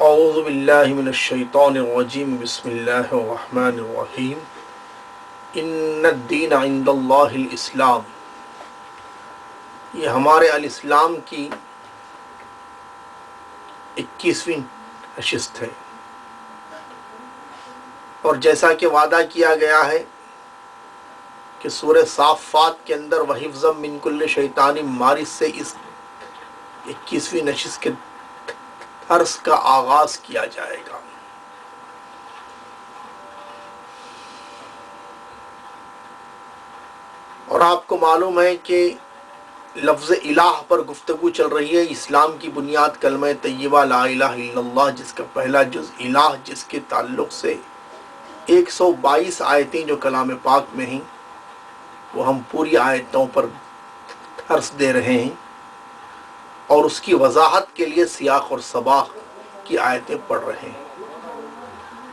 اعوذ باللہ من الشیطان الرجیم بسم اللہ الرحمن الرحیم ان الدین عند اللہ الاسلام. یہ ہمارے الاسلام کی 21ویں نشست ہے، اور جیسا کہ وعدہ کیا گیا ہے کہ سورہ صافات کے اندر وَحِفْظًا مِّن كُلِّ شَيْطَانٍ مَارِدٍ سے اس 21ویں نشست کے درس کا آغاز کیا جائے گا. اور آپ کو معلوم ہے کہ لفظ الہ پر گفتگو چل رہی ہے. اسلام کی بنیاد کلمہ طیبہ لا الہ الا اللہ، جس کا پہلا جز الہ، جس کے تعلق سے 122 آیتیں جو کلام پاک میں ہیں وہ ہم پوری آیتوں پر درس دے رہے ہیں، اور اس کی وضاحت کے لیے سیاق اور سباق کی آیتیں پڑھ رہے ہیں.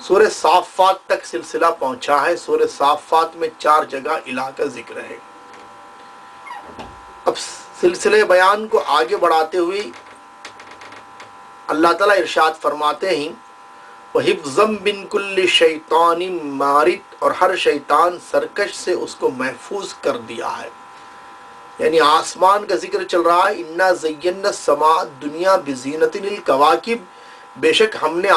سورہ صافات تک سلسلہ پہنچا ہے. سورہ صافات میں 4 جگہ الہ کا ذکر ہے. اب سلسلے بیان کو آگے بڑھاتے ہوئے اللہ تعالیٰ ارشاد فرماتے ہیں وَحِفْظًا مِّن كُلِّ شَيْطَانٍ مَارِدٍ، اور ہر شیطان سرکش سے اس کو محفوظ کر دیا ہے. یعنی آسمان کا ذکر چل رہا ہے. اِنَّا زَيَّنَّا السَّمَاءَ الدُّنْيَا بِزِينَةٍ الْكَوَاكِبِ، بے شک ہم نے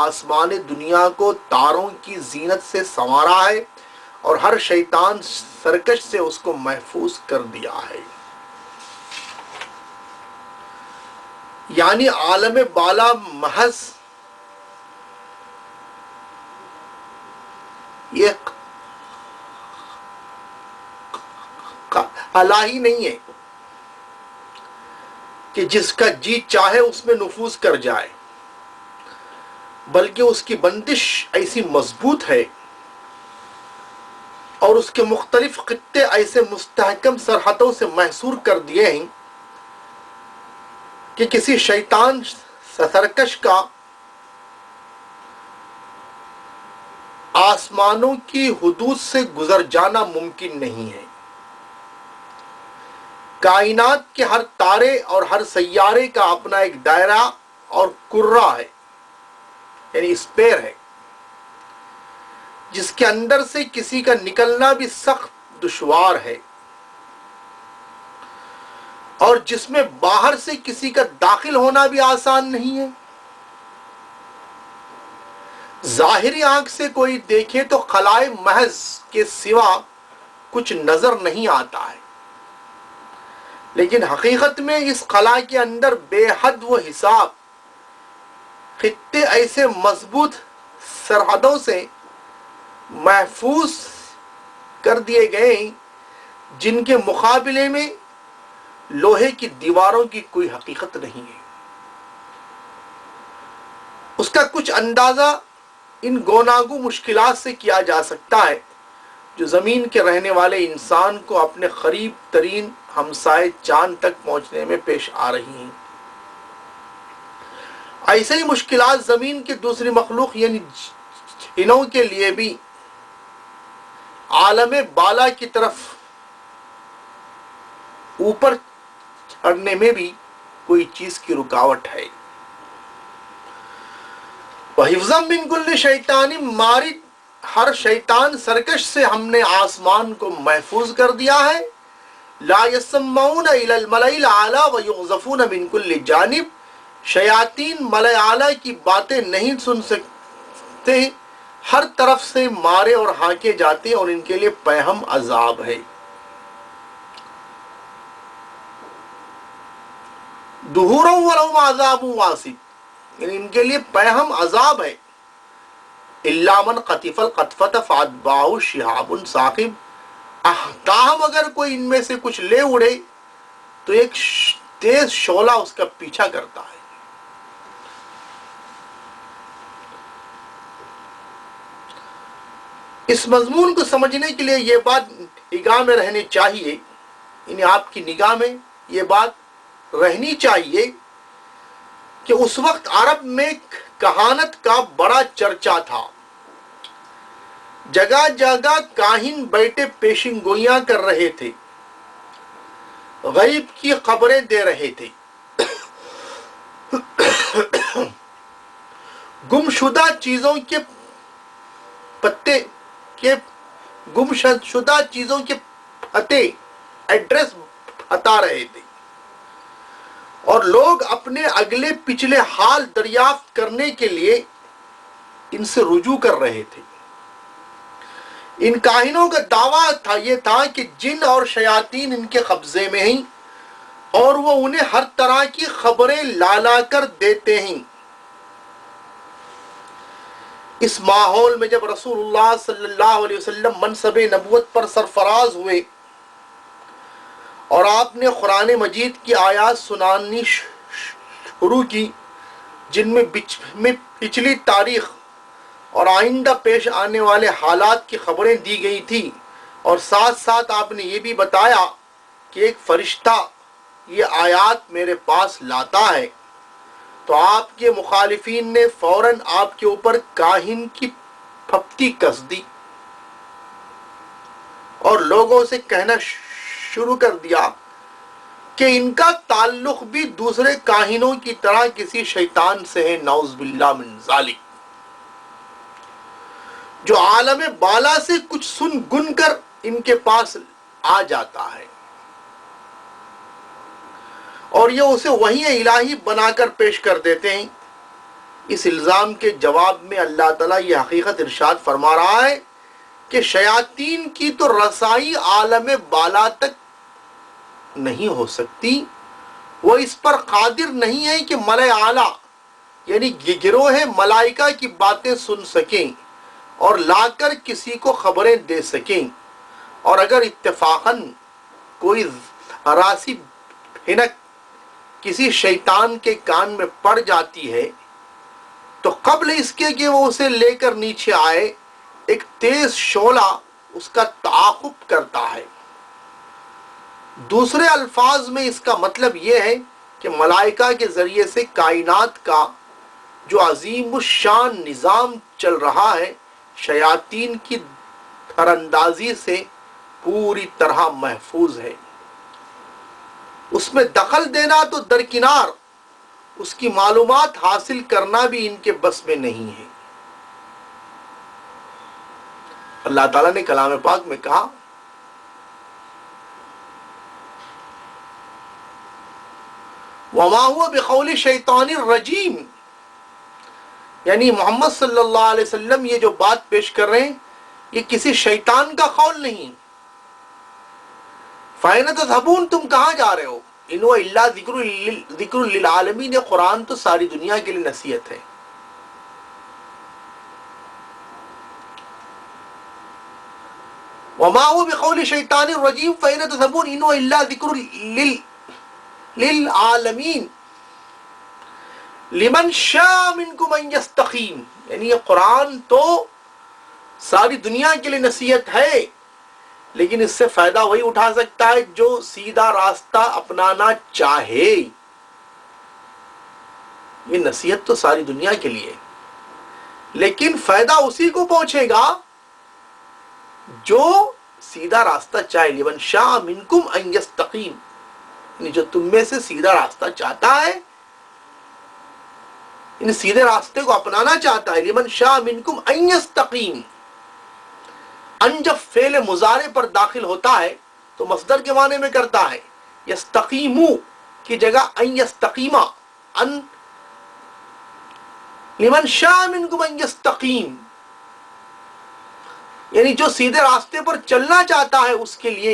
آسمان دنیا کو تاروں کی زینت سے سنوارا ہے، اور ہر شیطان سرکش سے اس کو محفوظ کر دیا ہے. یعنی عالم بالا محض یہ خلا ہی نہیں ہے کہ جس کا جی چاہے اس میں نفوذ کر جائے، بلکہ اس کی بندش ایسی مضبوط ہے اور اس کے مختلف خطے ایسے مستحکم سرحدوں سے محصور کر دیے ہیں کہ کسی شیطان سرکش کا آسمانوں کی حدود سے گزر جانا ممکن نہیں ہے. کائنات کے ہر تارے اور ہر سیارے کا اپنا ایک دائرہ اور کرہ ہے، یعنی اسپیئر ہے، جس کے اندر سے کسی کا نکلنا بھی سخت دشوار ہے، اور جس میں باہر سے کسی کا داخل ہونا بھی آسان نہیں ہے. ظاہری آنکھ سے کوئی دیکھے تو خلائے محض کے سوا کچھ نظر نہیں آتا ہے، لیکن حقیقت میں اس خلا کے اندر بے حد و حساب خطے ایسے مضبوط سرحدوں سے محفوظ کر دیے گئے ہیں جن کے مقابلے میں لوہے کی دیواروں کی کوئی حقیقت نہیں ہے. اس کا کچھ اندازہ ان گوناگو مشکلات سے کیا جا سکتا ہے جو زمین کے رہنے والے انسان کو اپنے قریب ترین ہمسائے چاند تک پہنچنے میں پیش آ رہی ہیں. ایسے ہی مشکلات زمین کی دوسری مخلوق یعنی جنوں کے لیے بھی عالم بالا کی طرف اوپر چڑھنے میں بھی کوئی چیز کی رکاوٹ ہے. وَحِفْظًا مِّن كُلِّ شَيْطَانٍ مَارِدٍ، ہر شیطان سرکش سے ہم نے آسمان کو محفوظ کر دیا ہے. لا يسمعون الى الملأ الاعلى ويقذفون من كل جانب، شیاطین ملأ اعلیٰ کی باتیں نہیں سن سکتے، ہر طرف سے مارے اور ہانکے جاتے ہیں، اور ان کے لیے پیہم عذاب ہے. دُحُورًا وَلَهُمْ عَذَابٌ وَاصِبٌ، یعنی ان کے لیے پیہم عذاب ہے. إِلَّا مَنْ قَطِفَ الْقَطْفَةَ فَأَتْبَعَهُ شِهَابٌ ثَاقِبٌ، تاہم اگر کوئی ان میں سے کچھ لے اڑے تو ایک تیز شعلہ اس کا پیچھا کرتا ہے. اس مضمون کو سمجھنے کے لیے یہ بات نگاہ میں رہنی چاہیے، یعنی آپ کی نگاہ میں یہ بات رہنی چاہیے کہ اس وقت عرب میں کہانت کا بڑا چرچا تھا. جگہ جگہ کاہن بیٹے پیشن گوئیاں کر رہے تھے، غیب کی خبریں دے رہے تھے. گمشدہ چیزوں کے پتے کے گمشدہ چیزوں کے پتے ایڈریس بتا رہے تھے، اور لوگ اپنے اگلے پچھلے حال دریافت کرنے کے لیے ان سے رجوع کر رہے تھے۔ ان کاہنوں کا دعویٰ یہ تھا کہ جن اور شیاطین ان کے قبضے میں ہیں اور وہ انہیں ہر طرح کی خبریں لا کر دیتے ہیں۔ اس ماحول میں جب رسول اللہ صلی اللہ علیہ وسلم منصب نبوت پر سرفراز ہوئے اور آپ نے قرآن مجید کی آیات سنانی شروع کی، جن میں پچھلی تاریخ اور آئندہ پیش آنے والے حالات کی خبریں دی گئی تھی، اور ساتھ ساتھ آپ نے یہ بھی بتایا کہ ایک فرشتہ یہ آیات میرے پاس لاتا ہے، تو آپ کے مخالفین نے فوراً آپ کے اوپر کاہن کی پھپتی کس دی اور لوگوں سے کہنا شروع کر دیا کہ ان کا تعلق بھی دوسرے کاہنوں کی طرح کسی شیطان سے ہے، نعوذ باللہ من ذالک، جو عالم بالا سے کچھ سن گن کر ان کے پاس آ جاتا ہے اور یہ اسے وحی الہی بنا کر پیش کر دیتے ہیں۔ اس الزام کے جواب میں اللہ تعالیٰ یہ حقیقت ارشاد فرما رہا ہے کہ شیاطین کی تو رسائی عالم بالا تک نہیں ہو سکتی، وہ اس پر قادر نہیں ہے کہ ملائے اعلیٰ یعنی گروہ ملائکہ کی باتیں سن سکیں اور لا کر کسی کو خبریں دے سکیں، اور اگر اتفاقاً کوئی راسی بھنک کسی شیطان کے کان میں پڑ جاتی ہے تو قبل اس کے کہ وہ اسے لے کر نیچے آئے، ایک تیز شعلہ اس کا تعاقب کرتا ہے۔ دوسرے الفاظ میں اس کا مطلب یہ ہے کہ ملائکہ کے ذریعے سے کائنات کا جو عظیم الشان نظام چل رہا ہے، شیاطین کی دھر اندازی سے پوری طرح محفوظ ہے۔ اس میں دخل دینا تو درکنار، اس کی معلومات حاصل کرنا بھی ان کے بس میں نہیں ہے۔ اللہ تعالیٰ نے کلام پاک میں کہا وَمَا هُوَ بِقَوْلِ شَيْطَانِ الرَّجِيمِ، یعنی محمد صلی اللہ علیہ وسلم یہ جو بات پیش کر رہے ہیں یہ کسی شیطان کا قول نہیں۔ فَأَيْنَ تَذْهَبُونَ، تم کہاں جا رہے ہو؟ إِنْ هُوَ إِلَّا ذِكْرٌ لِلْعَالَمِينَ، یہ قرآن تو ساری دنیا کے لیے نصیحت ہے۔ وَمَا هُوَ بِقَوْلِ شَيْطَانِ الرَّجِيمِ فَأَيْنَ تَذْهَبُونَ إِنْ هُوَ إِلَّا ذِكْرٌ لِلْعَالَمِينَ لِمَنْ شَاءَ مِنْكُمْ أَنْ يَسْتَقِيمَ، یعنی یہ قرآن تو ساری دنیا کے لیے نصیحت ہے، لیکن اس سے فائدہ وہی اٹھا سکتا ہے جو سیدھا راستہ اپنانا چاہے۔ یہ نصیحت تو ساری دنیا کے لیے، لیکن فائدہ اسی کو پہنچے گا جو سیدھا راستہ چاہے۔ لمن شاء منکم ان یستقیم، یعنی جو تم میں سے سیدھا راستہ چاہتا ہے، ان سیدھے راستے کو اپنانا چاہتا ہے۔ لمن شاء منکم ان یستقیم، ان جب فعل مضارع پر داخل ہوتا ہے تو مصدر کے معنی میں کرتا ہے، یستقیمو کی جگہ ان یستقیما، ان لمن شاء منکم ان یستقیم، یعنی جو سیدھے راستے پر چلنا چاہتا ہے اس کے لیے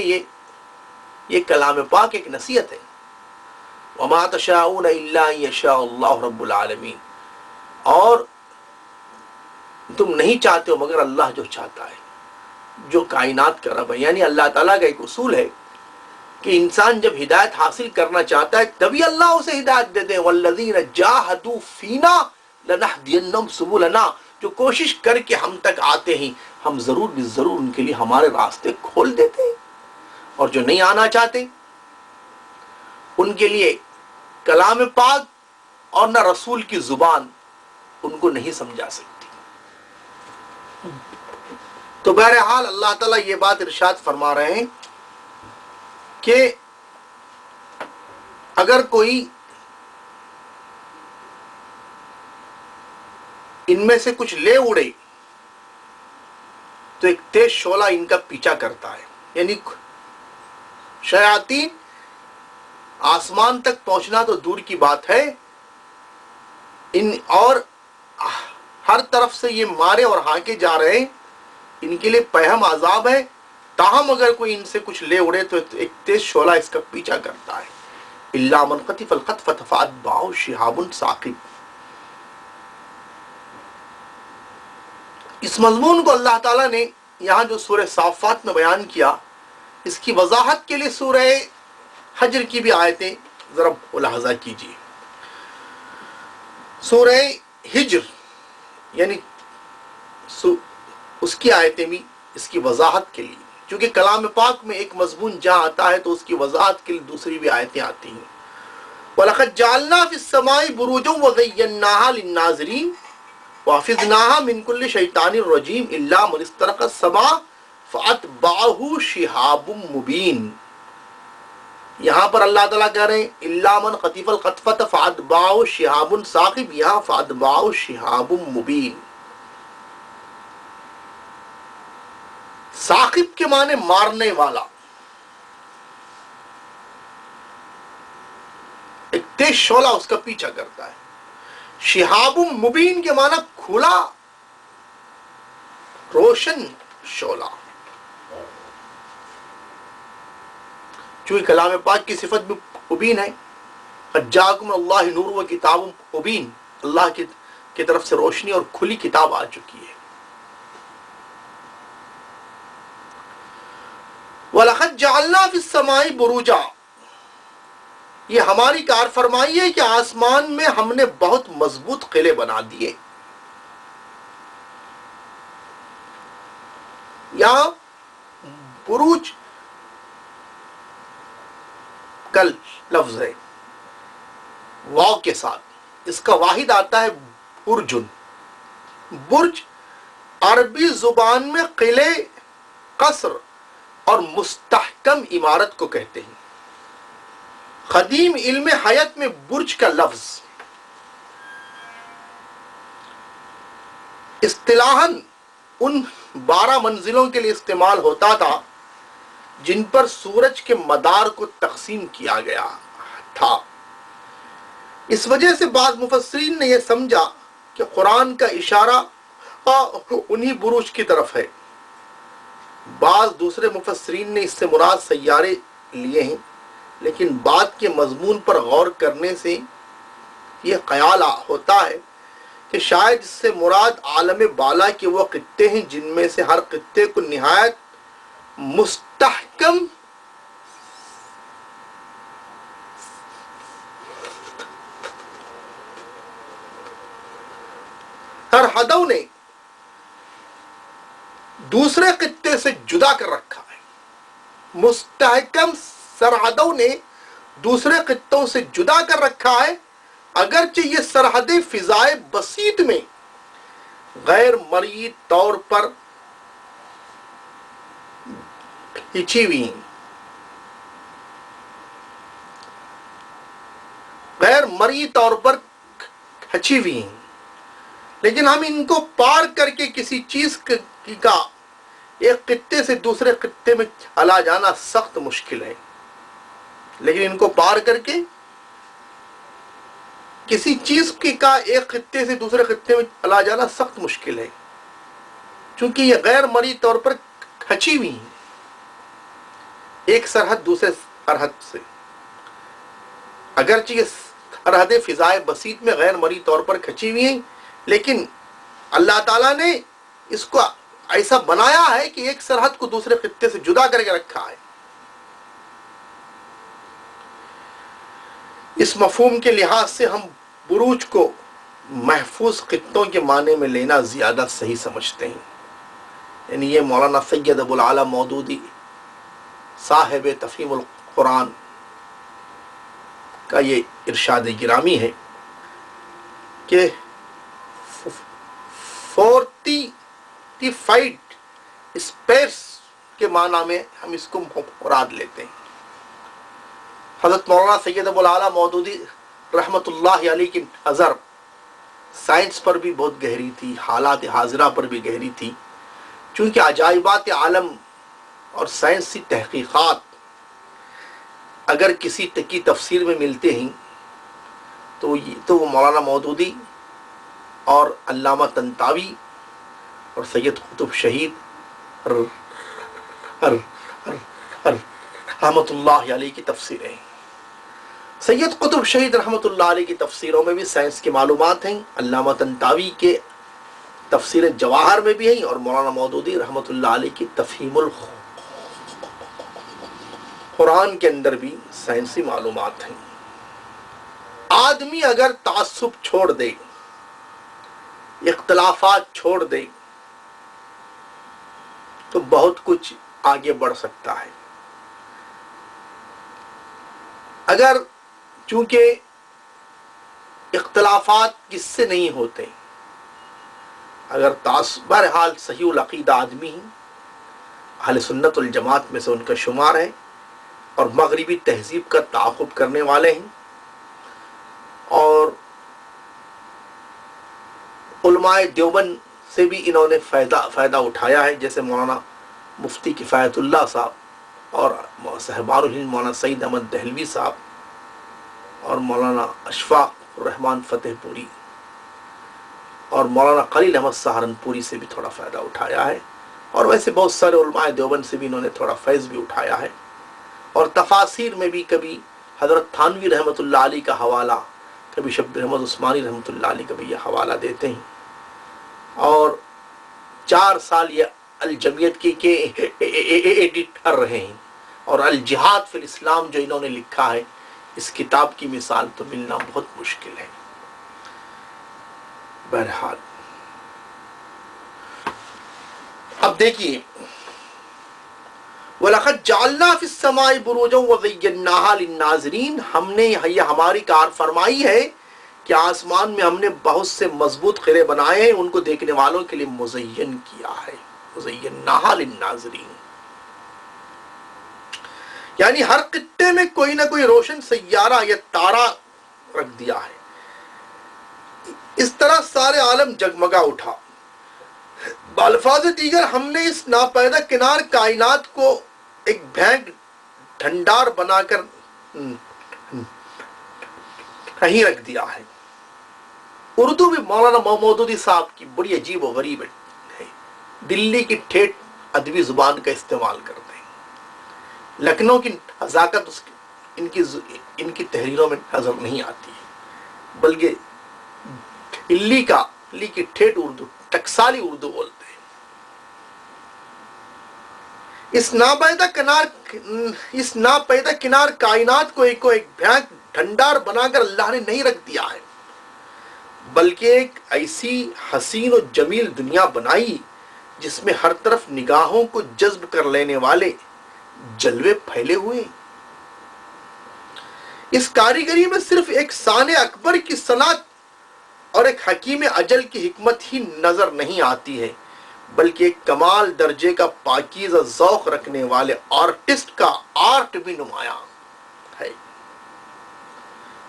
یہ کلام پاک ایک نصیحت ہے۔ وما تشاءون الا ان یشاء اللہ رب العالمین، اور تم نہیں چاہتے ہو مگر اللہ جو چاہتا ہے، جو کائنات کا رب ہے۔ یعنی اللہ تعالیٰ کا ایک اصول ہے کہ انسان جب ہدایت حاصل کرنا چاہتا ہے تبھی اللہ اسے ہدایت دیتے ہیں۔ والذین جاہدوا فینا لنہدینہم سبلنا، جو کوشش کر کے ہم تک آتے ہیں ہم ضرور بھی ضرور ان کے لیے ہمارے راستے کھول دیتے ہیں، اور جو نہیں آنا چاہتے ان کے لیے کلام پاک اور نہ رسول کی زبان ان کو نہیں سمجھا سکتی۔ تو بہرحال اللہ تعالیٰ یہ بات ارشاد فرما رہے ہیں کہ اگر کوئی ان میں سے کچھ لے اڑے تو ایک تیز شعلہ ان کا پیچھا کرتا ہے. یعنی شیاطین آسمان تک پہنچنا تو دور کی بات ہے، اور ہر طرف سے یہ مارے اور ہانکے جا رہے ہیں، ان کے لیے پیہم عذاب ہے. تاہم اگر کوئی ان سے کچھ لے اڑے تو ایک تیز شعلہ اس کا پیچھا کرتا ہے. الا من خطف الخطفة فاتبعه شهاب ثاقب. اس مضمون کو اللہ تعالیٰ نے یہاں جو سورہ صافات میں بیان کیا، اس کی وضاحت کے لیے سورہ حجر کی بھی آیتیں ذرا ملاحظہ کیجیے. سورہ ہجر یعنی اس کی آیتیں بھی اس کی وضاحت کے لیے، چونکہ کلام پاک میں ایک مضمون جہاں آتا ہے تو اس کی وضاحت کے لیے دوسری بھی آیتیں آتی ہیں. وَلَقَدْ جَعَلْنَا فِي السَّمَاءِ بُرُوجًا وَزَيَّنَّاهَا لِلنَّاظِرِينَ وَحَفِظْنَاهَا مِنْ كُلِّ شَيْطَانٍ رَجِيمٍ إِلَّا مَنِ اسْتَرَقَ السَّمَاءَ فَأَتْبَعَهُ شِهَابٌ مُبِينٌ. یہاں پر اللہ تعالیٰ کہہ رہے ہیں إِلَّا مَنْ خَطِفَ الْخَطْفَةَ فَأَتْبَعَهُ شِهَابٌ ثَاقِبٌ، یہاں فَأَتْبَعَهُ شِهَابٌ مُبِينٌ. ثاقب کے معنی مارنے والا، ایک تیز شعلہ اس کا پیچھا کرتا ہے. شہاب مبین کے معنی کھلا روشن شعلہ. چونکہ کلام پاک کی صفت بھی مبین ہے، قد جاءکم من اللہ نور و کتاب مبین، اللہ کی طرف سے روشنی اور کھلی کتاب آ چکی ہے. وَلَقَدْ جَعَلْنَا فِي السَّمَاءِ بُرُوجًا، یہ ہماری کار فرمائی ہے کہ آسمان میں ہم نے بہت مضبوط قلعے بنا دیے. یہاں بروج کل لفظ ہے واو کے ساتھ، اس کا واحد آتا ہے برجن. برج عربی زبان میں قلعے، قصر اور مستحکم عمارت کو کہتے ہیں. قدیم علم حیات میں برج کا لفظ اصطلاحاً ان 12 منزلوں کے لیے استعمال ہوتا تھا جن پر سورج کے مدار کو تقسیم کیا گیا تھا. اس وجہ سے بعض مفسرین نے یہ سمجھا کہ قرآن کا اشارہ انہی بروج کی طرف ہے. بعض دوسرے مفسرین نے اس سے مراد سیارے لیے ہیں، لیکن بات کے مضمون پر غور کرنے سے یہ خیال ہوتا ہے کہ شاید اس سے مراد عالم بالا کے وہ خطے ہیں جن میں سے ہر خطے کو نہایت مستحکم سرحدوں نے دوسرے خطے سے جدا کر رکھا ہے. مستحکم سرحدوں نے دوسرے خطوں سے جدا کر رکھا ہے، اگرچہ یہ سرحدیں فضائے بسیط میں غیر مرئی طور پر کھچی ہوئی ہیں. غیر مرئی طور پر کھچی ہوئی ہیں، لیکن ہم ان کو پار کر کے کسی چیز کا ایک خطے سے دوسرے خطے میں چلا جانا سخت مشکل ہے. لیکن ان کو پار کر کے کسی چیز کا ایک خطے سے دوسرے خطے میں چلا جانا سخت مشکل ہے، چونکہ یہ غیر مرئی طور پر کھچی ہوئی ہیں ایک سرحد دوسرے سرحد سے. اگرچہ یہ سرحدیں فضائے بسیط میں غیر مرئی طور پر کھچی ہوئی ہیں، لیکن اللہ تعالیٰ نے اس کو ایسا بنایا ہے کہ ایک سرحد کو دوسرے خطے سے جدا کر کے رکھا ہے. اس مفہوم کے لحاظ سے ہم بروج کو محفوظ خطوں کے معنی میں لینا زیادہ صحیح سمجھتے ہیں. یعنی یہ مولانا سید ابو العالی مودودی صاحب تفہیم القرآن کا یہ ارشاد گرامی ہے کہ 45 اسپیس کے معنی میں ہم اس کو مراد لیتے ہیں. حضرت مولانا سید ابو العالی مودودی رحمت اللہ علیہ کی نظر سائنس پر بھی بہت گہری تھی، حالات حاضرہ پر بھی گہری تھی، چونکہ عجائبات عالم اور سائنسی تحقیقات اگر کسی کی تفسیر میں ملتے ہیں تو وہ مولانا مودودی اور علامہ طنطاوی اور سید قطب شہید رحمۃ اللہ علیہ کی تفسیریں ہیں۔ سید قطب شہید رحمۃ اللہ علیہ کی تفسیروں میں بھی سائنس کی معلومات ہیں، علامہ طنطاوی کے تفسیر جواہر میں بھی ہیں، اور مولانا مودودی رحمۃ اللہ علیہ کی تفہیم القرآن کے اندر بھی سائنسی معلومات ہیں۔ آدمی اگر تعصب چھوڑ دے، اختلافات چھوڑ دے، تو بہت کچھ آگے بڑھ سکتا ہے۔ اگر چونکہ اختلافات کس سے نہیں ہوتے، اگر بہرحال صحیح العقیدہ آدمی ہیں، اہل سنت والجماعت میں سے ان کا شمار ہے، اور مغربی تہذیب کا تعاقب کرنے والے ہیں، اور علماء دیوبند سے بھی انہوں نے فائدہ اٹھایا ہے، جیسے مولانا مفتی کفایت اللہ صاحب اور صاحبان الہند مولانا سعید احمد دہلوی صاحب اور مولانا اشفاق الرحمان فتح پوری اور مولانا خلیل احمد سہارنپوری سے بھی تھوڑا فائدہ اٹھایا ہے، اور ویسے بہت سارے علماء دیوبند سے بھی انہوں نے تھوڑا فیض بھی اٹھایا ہے، اور تفاسیر میں بھی کبھی حضرت تھانوی رحمۃ اللہ علیہ کا حوالہ، کبھی شبیر احمد عثمانی رحمۃ اللہ علیہ کا بھی یہ حوالہ دیتے ہیں، اور 4 سال یہ الجمیت کے ایڈیٹر رہے ہیں، اور الجہاد فی الاسلام جو انہوں نے لکھا ہے، اس کتاب کی مثال تو ملنا بہت مشکل ہے۔ بہرحال اب دیکھیے، وَلَقَدْ جَعَلْنَا فِي السَّمَاءِ بُرُوجًا وَزَيَّنَّاهَا لِلنَّاظِرِينَ، ہم نے یہ ہماری کار فرمائی ہے کہ آسمان میں ہم نے بہت سے مضبوط قلعے بنائے ہیں، ان کو دیکھنے والوں کے لیے مزین کیا ہے، وَزَيَّنَّاهَا لِلنَّاظِرِينَ، یعنی ہر خطے میں کوئی نہ کوئی روشن سیارہ یا تارہ رکھ دیا ہے، اس طرح سارے عالم جگمگا اٹھا۔ بالفاظ دیگر ہم نے اس ناپیدا کنار کائنات کو ایک بھینگ ڈھنڈار بنا کر کہیں رکھ دیا ہے۔ اردو میں مولانا مودودی صاحب کی بڑی عجیب و غریب ہے، دلی کی ٹھیٹھ ادبی زبان کا استعمال کرتے ہیں، لکھنؤ کی نزاکت ان کی تحریروں میں نظر نہیں آتی ہے، بلکہ دلی کی ٹھیٹھ اردو، ٹکسالی اردو بولتے ہیں۔ اس ناپیدا کنار کائنات کو ایک بھینگ ڈھنڈار بنا کر اللہ نے نہیں رکھ دیا ہے، بلکہ ایک ایسی حسین و جمیل دنیا بنائی جس میں ہر طرف نگاہوں کو جذب کر لینے والے جلوے پھیلے ہوئے ہیں۔ اس کاریگری میں صرف ایک صانع اکبر کی صنعت اور ایک حکیم اجل کی حکمت ہی نظر نہیں آتی ہے، بلکہ ایک کمال درجے کا پاکیزہ ذوق رکھنے والے آرٹسٹ کا آرٹ بھی نمایاں ہے۔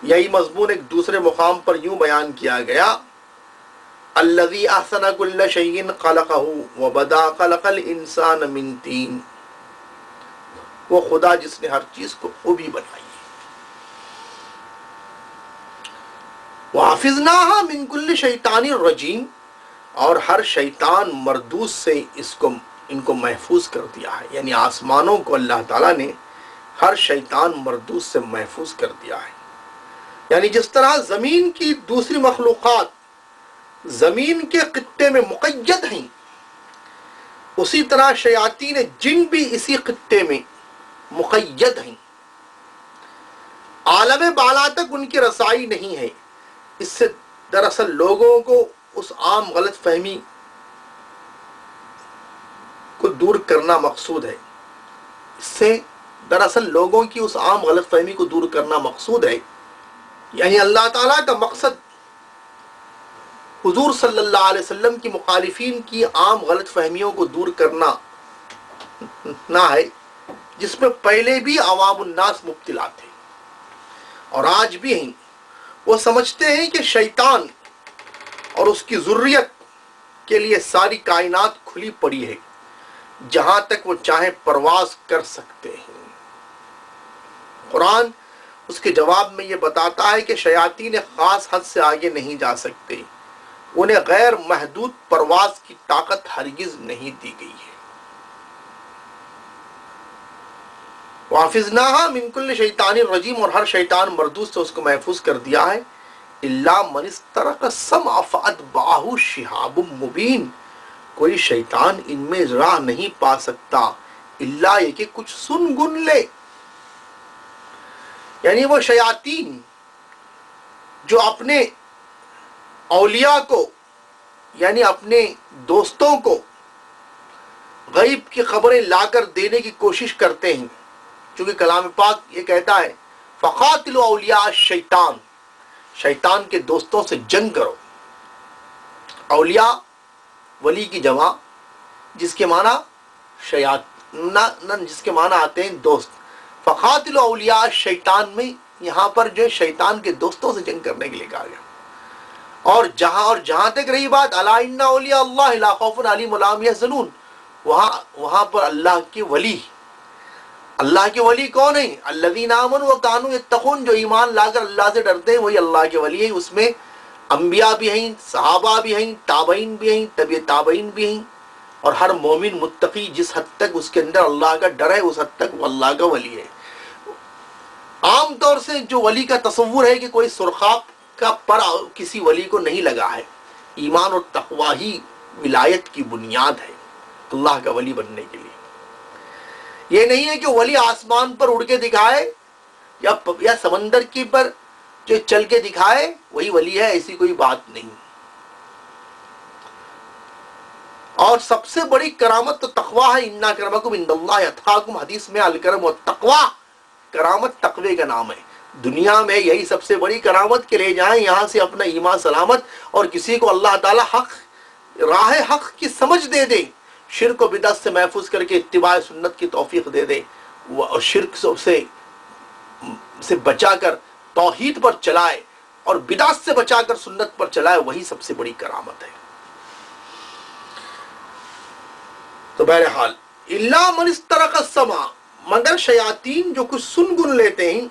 یہی مضمون ایک دوسرے مقام پر یوں بیان کیا گیا، الذی احسن کل شیء خلقہ وبدا خلق الانسان من طین، وہ خدا جس نے ہر چیز کو خوبی بنائی، وحفظناہا من کل شیطان رجیم، اور ہر شیطان مردود سے ان کو محفوظ کر دیا ہے، یعنی آسمانوں کو اللہ تعالیٰ نے ہر شیطان مردود سے محفوظ کر دیا ہے۔ یعنی جس طرح زمین کی دوسری مخلوقات زمین کے خطے میں مقید ہیں، اسی طرح شیاطین جن بھی اسی خطے میں مقید ہیں، عالم بالا تک ان کی رسائی نہیں ہے۔ اس سے دراصل لوگوں کو اس عام غلط فہمی کو دور کرنا مقصود ہے، اس سے دراصل لوگوں کی اس عام غلط فہمی کو دور کرنا مقصود ہے، یعنی اللہ تعالیٰ کا مقصد حضور صلی اللہ علیہ وسلم کی مخالفین کی عام غلط فہمیوں کو دور کرنا نہ ہے، جس میں پہلے بھی عوام الناس مبتلا تھے اور آج بھی ہیں۔ وہ سمجھتے ہیں کہ شیطان اور اس کی ذریت کے لیے ساری کائنات کھلی پڑی ہے، جہاں تک وہ چاہیں پرواز کر سکتے ہیں۔ قرآن اس کے جواب میں یہ بتاتا ہے کہ شیاطین خاص حد سے آگے نہیں جا سکتے، انہیں غیر محدود پرواز کی طاقت ہرگز نہیں دی گئی ہے۔ وَحَفِظْنَاهَا مِن كُلِّ شَيْطَانٍ رَجِيمٍ، اور ہر شیطان مردود سے اس کو محفوظ کر دیا ہے۔ إِلَّا مَنِ اسْتَرَقَ السَّمْعَ فَأَتْبَعَهُ شِهَابٌ مُبِينٌ، کوئی شیطان ان میں راہ نہیں پا سکتا الا یہ کہ کچھ سن گن لے۔ یعنی وہ شیاطین جو اپنے اولیاء کو، یعنی اپنے دوستوں کو غیب کی خبریں لا کر دینے کی کوشش کرتے ہیں، چونکہ کلام پاک یہ کہتا ہے فَقَاتِلُوا أَوْلِيَاءَ الشَّيْطَانِ، شیطان کے دوستوں سے جنگ کرو۔ اولیاء ولی کی جمع، جس کے معنی جس کے معنی آتے ہیں دوست۔ فَقَاتِلُوا أَوْلِيَاءَ الشَّيْطَانِ میں یہاں پر جو شیطان کے دوستوں سے جنگ کرنے کے لیے کہا گیا۔ اور جہاں تک رہی بات الا ان اولیاء اللہ لا خوف علیہم ولا هم يحزنون، وہاں پر اللہ کے ولی، اللہ کے ولی کون ہیں؟ الذین آمنوا وکانوا یتقون، جو ایمان لا کر اللہ سے ڈرتے ہیں وہی اللہ کے ولی ہیں۔ اس میں انبیاء بھی ہیں، صحابہ بھی ہیں، تابعین بھی ہیں، تبع تابعین بھی ہیں، اور ہر مومن متقی جس حد تک اس کے اندر اللہ کا ڈر ہے اس حد تک وہ اللہ کا ولی ہے۔ عام طور سے جو ولی کا تصور ہے کہ کوئی سرخاب کا پر کسی ولی کو نہیں لگا ہے، ایمان اور تقوی ہی ولایت کی بنیاد ہے اللہ کا ولی بننے کے لیے۔ یہ نہیں ہے کہ ولی آسمان پر اڑ کے دکھائے یا سمندر کی پر جو چل کے دکھائے وہی ولی ہے، ایسی کوئی بات نہیں۔ اور سب سے بڑی کرامت تو تقوی ہے، اِنَّ أَكْرَمَكُمْ عِندَ اللَّهِ أَتْقَاكُمْ، حدیث میں الکرم والتقوی، کرامت تقوی کا نام ہے۔ دنیا میں یہی سب سے بڑی کرامت کہ لے جائیں یہاں سے اپنا ایمان سلامت، اور کسی کو اللہ تعالی راہ حق کی سمجھ دے دے، شرک و بدعت سے محفوظ کر کے اتباع سنت کی توفیق دے دے، اور شرک سے بچا کر توحید پر چلائے اور بدعت سے بچا کر سنت پر چلائے، وہی سب سے بڑی کرامت ہے۔ تو بہرحال الا من استرق السمع، مگر شیاطین جو کچھ سن گن لیتے ہیں،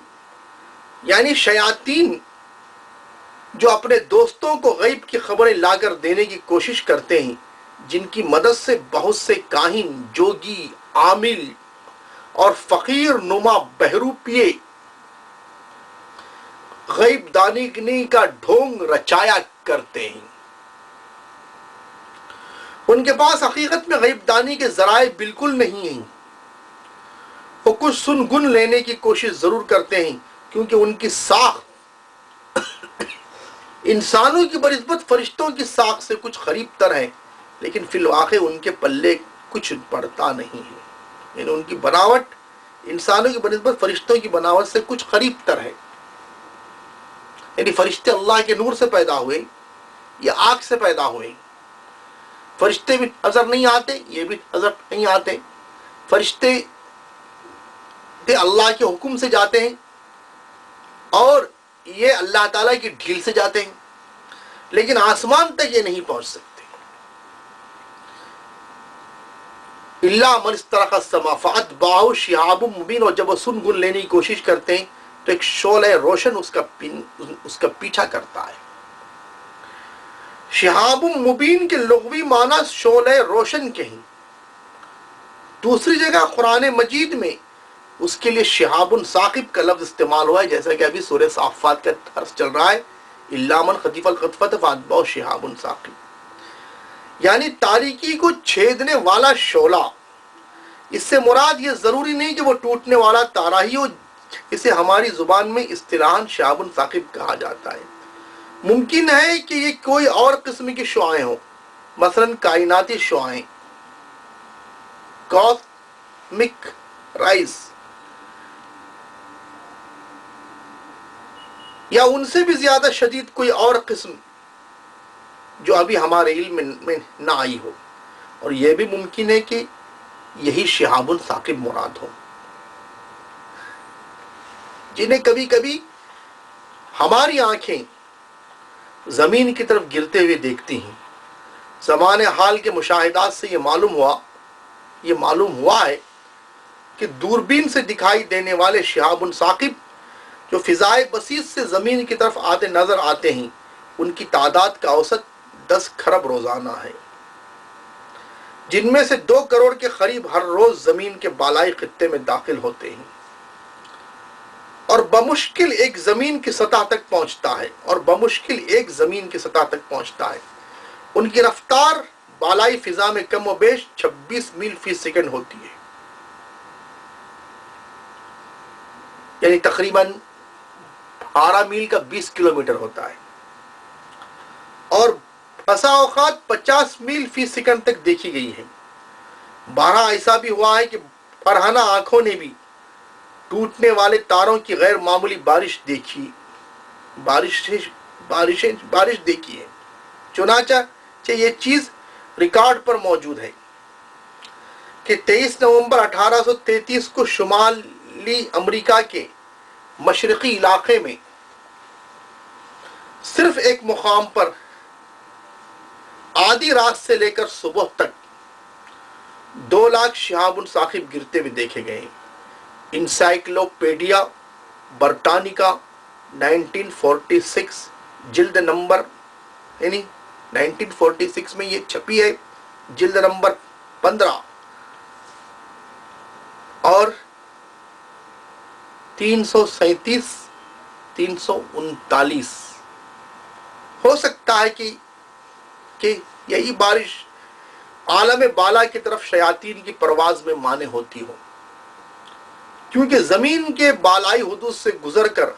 یعنی شیاطین جو اپنے دوستوں کو غیب کی خبریں لا کر دینے کی کوشش کرتے ہیں، جن کی مدد سے بہت سے کاہن، جوگی، عامل اور فقیر نما بہروپیے غیب دانی کا ڈھونگ رچایا کرتے ہیں۔ ان کے پاس حقیقت میں غیب دانی کے ذرائع بالکل نہیں ہیں، وہ کچھ سن گن لینے کی کوشش ضرور کرتے ہیں، کیونکہ ان کی ساخت انسانوں کی بنسبت فرشتوں کی ساخت سے کچھ قریب تر ہے، لیکن فی الواقع ان کے پلے کچھ پڑتا نہیں ہے۔ یعنی ان کی بناوٹ انسانوں کی بنسبت فرشتوں کی بناوٹ سے کچھ قریب تر ہے۔ یعنی فرشتے اللہ کے نور سے پیدا ہوئے یا آگ سے پیدا ہوئے، فرشتے بھی نظر نہیں آتے، یہ بھی نظر نہیں آتے، فرشتے اللہ کے حکم سے جاتے ہیں اور یہ اللہ تعالیٰ کی ڈھیل سے جاتے ہیں، لیکن آسمان تک یہ نہیں پہنچ سکتے۔ الا من استرق السماء فاتبعه شهاب مبین، اور جب وہ سن گن لینے کی کوشش کرتے ہیں تو ایک شعلہ روشن اس کا پیچھا کرتا ہے۔ شہاب مبین کے لغوی معنی شعلہ روشن کے ہیں۔ دوسری جگہ قرآن مجید میں اس کے لیے شہاب ثاقب کا لفظ استعمال ہوا ہے، جیسا کہ ابھی سورہ صافات کا درس چل رہا ہے، الا من خطف الخطفۃ فاتبعه شہاب ثاقب، یعنی تاریکی کو چھیدنے والا شعلہ۔ اس سے مراد یہ ضروری نہیں کہ وہ ٹوٹنے والا تارا ہی ہو، اسے ہماری زبان میں اصطلاحاً شہاب ثاقب کہا جاتا ہے۔ ممکن ہے کہ یہ کوئی اور قسم کی شعاعیں ہوں، مثلا کائناتی شعاعیں، کاسمک رائز، یا ان سے بھی زیادہ شدید کوئی اور قسم جو ابھی ہمارے علم میں نہ آئی ہو، اور یہ بھی ممکن ہے کہ یہی شہاب ثاقب مراد ہو، جنہیں کبھی کبھی ہماری آنکھیں زمین کی طرف گرتے ہوئے دیکھتی ہیں۔ زمان حال کے مشاہدات سے یہ معلوم ہوا ہے کہ دوربین سے دکھائی دینے والے شہاب ثاقب جو فضائے بسیط سے زمین کی طرف آتے نظر آتے ہیں، ان کی تعداد کا اوسط 10 کھرب روزانہ ہے، جن میں سے 2 کروڑ کے قریب ہر روز زمین کے بالائی خطے میں داخل ہوتے ہیں اور بمشکل ایک زمین کی سطح تک پہنچتا ہے۔ ان کی رفتار بالائی فضا میں کم و بیش 26 میل فی سیکنڈ ہوتی ہے، یعنی تقریباً 12 میل کا 20 کلومیٹر ہوتا ہے، اور بسا اوقات 50 میل فی سیکنڈ تک دیکھی گئی ہے۔ بارہا ایسا بھی ہوا ہے کہ فرحانہ آنکھوں نے بھی ٹوٹنے والے تاروں کی غیر معمولی بارش دیکھی ہے۔ چنانچہ یہ چیز ریکارڈ پر موجود ہے کہ 23 نومبر 1833 کو شمالی امریکہ کے مشرقی علاقے میں صرف ایک مقام پر آدھی رات سے لے کر صبح تک 2 لاکھ شہاب ثاقب گرتے ہوئے دیکھے گئے۔ انسائکلوپیڈیا برٹانیکا 1946 جلد نمبر 1946 میں یہ چھپی ہے، جلد نمبر 15 اور 337 339۔ ہو سکتا ہے کہ یہی بارش عالم بالا کی طرف شیاطین کی پرواز میں مانے ہوتی ہو، کیونکہ زمین کے بالائی حدود سے گزر کر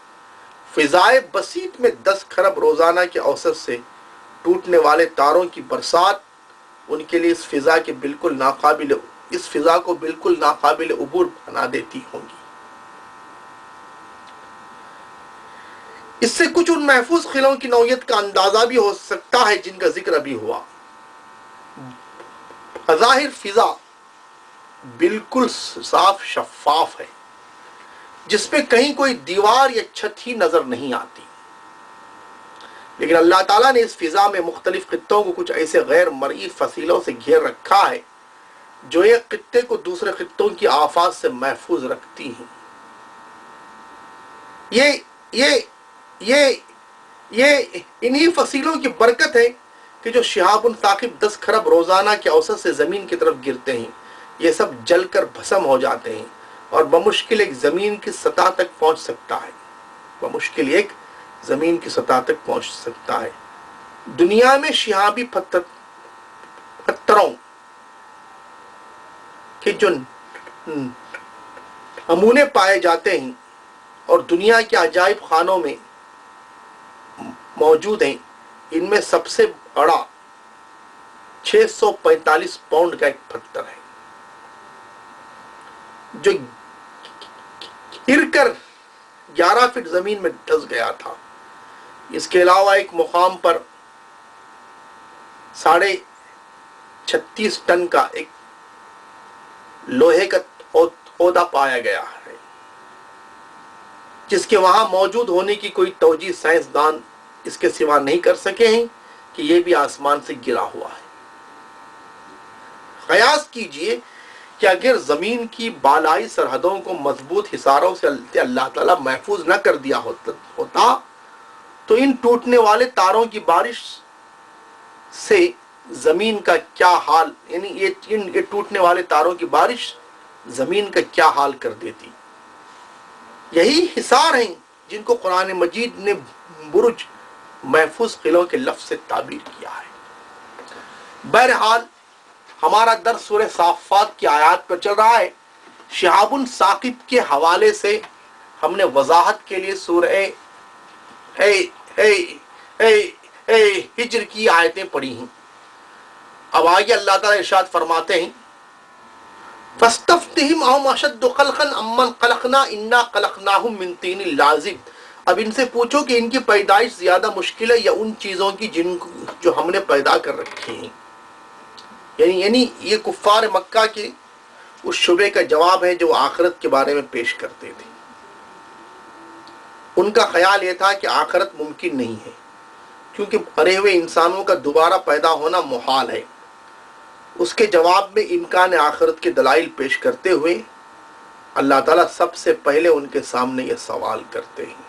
فضائے بسیط میں 10 کھرب روزانہ کے اوسط سے ٹوٹنے والے تاروں کی برسات ان کے لیے اس فضا کو بالکل ناقابل عبور بنا دیتی ہوں گی۔ اس سے کچھ ان محفوظ خلوں کی نوعیت کا اندازہ بھی ہو سکتا ہے جن کا ذکر ابھی ہوا۔ بظاہر فضا بالکل صاف شفاف ہے، جس میں کہیں کوئی دیوار یا چھت ہی نظر نہیں آتی، لیکن اللہ تعالیٰ نے اس فضا میں مختلف خطوں کو کچھ ایسے غیر مرئی فصیلوں سے گھیر رکھا ہے جو ایک خطے کو دوسرے خطوں کی آفات سے محفوظ رکھتی ہیں۔ یہ انہی فصیلوں کی برکت ہے کہ جو شہاب ثاقب 10 کھرب روزانہ کے اوسط سے زمین کی طرف گرتے ہیں، یہ سب جل کر بھسم ہو جاتے ہیں اور بمشکل ایک زمین کی سطح تک پہنچ سکتا ہے۔ دنیا میں شہابی پتھروں کے جو نمونے پائے جاتے ہیں اور دنیا کے عجائب خانوں میں موجود ہیں، ان میں سب سے بڑا 645 پاؤنڈ کا ایک پتھر ہے جو گر کر 11 فٹ زمین میں دھس گیا تھا۔ اس کے علاوہ ایک مقام پر 36.5 ٹن کا ایک لوہے کا عہدہ پایا گیا ہے، جس کے وہاں موجود ہونے کی کوئی توجیہ سائنسدان اس کے سوا نہیں کر سکے ہیں کہ یہ بھی آسمان سے گرا ہوا ہے۔ قیاس کیجئے کہ اگر زمین کی بالائی سرحدوں کو مضبوط حصاروں سے اللہ تعالیٰ محفوظ نہ کر دیا ہوتا تو ان ٹوٹنے والے تاروں کی بارش سے زمین کا کیا حال، یعنی یہ ٹوٹنے والے تاروں کی بارش زمین کا کیا حال کر دیتی۔ یہی حصار ہیں جن کو قرآن مجید نے برج محفوظ قلعوں کے لفظ سے تعبیر کیا ہے۔ بہرحال ہمارا درس سورہ صافات کی آیات پر چل رہا ہے۔ شہاب ثاقب کے حوالے سے ہم نے وضاحت کے لیے سورہ ہجر کی آیتیں پڑھی ہیں۔ اب آگے اللہ تعالیٰ ارشاد فرماتے ہیں فَاسْتَفْتِهِمْ أَهُمْ أَشَدُّ خَلْقًا أَمَّنْ خَلَقْنَا إِنَّا خَلَقْنَاهُمْ مِنْ طِينٍ لَازِبٍ۔ اب ان سے پوچھو کہ ان کی پیدائش زیادہ مشکل ہے یا ان چیزوں کی جو ہم نے پیدا کر رکھی ہیں۔ یعنی یہ کفار مکہ کے اس شبے کا جواب ہے جو آخرت کے بارے میں پیش کرتے تھے۔ ان کا خیال یہ تھا کہ آخرت ممکن نہیں ہے، کیونکہ مرے ہوئے انسانوں کا دوبارہ پیدا ہونا محال ہے۔ اس کے جواب میں امکان آخرت کے دلائل پیش کرتے ہوئے اللہ تعالیٰ سب سے پہلے ان کے سامنے یہ سوال کرتے ہیں،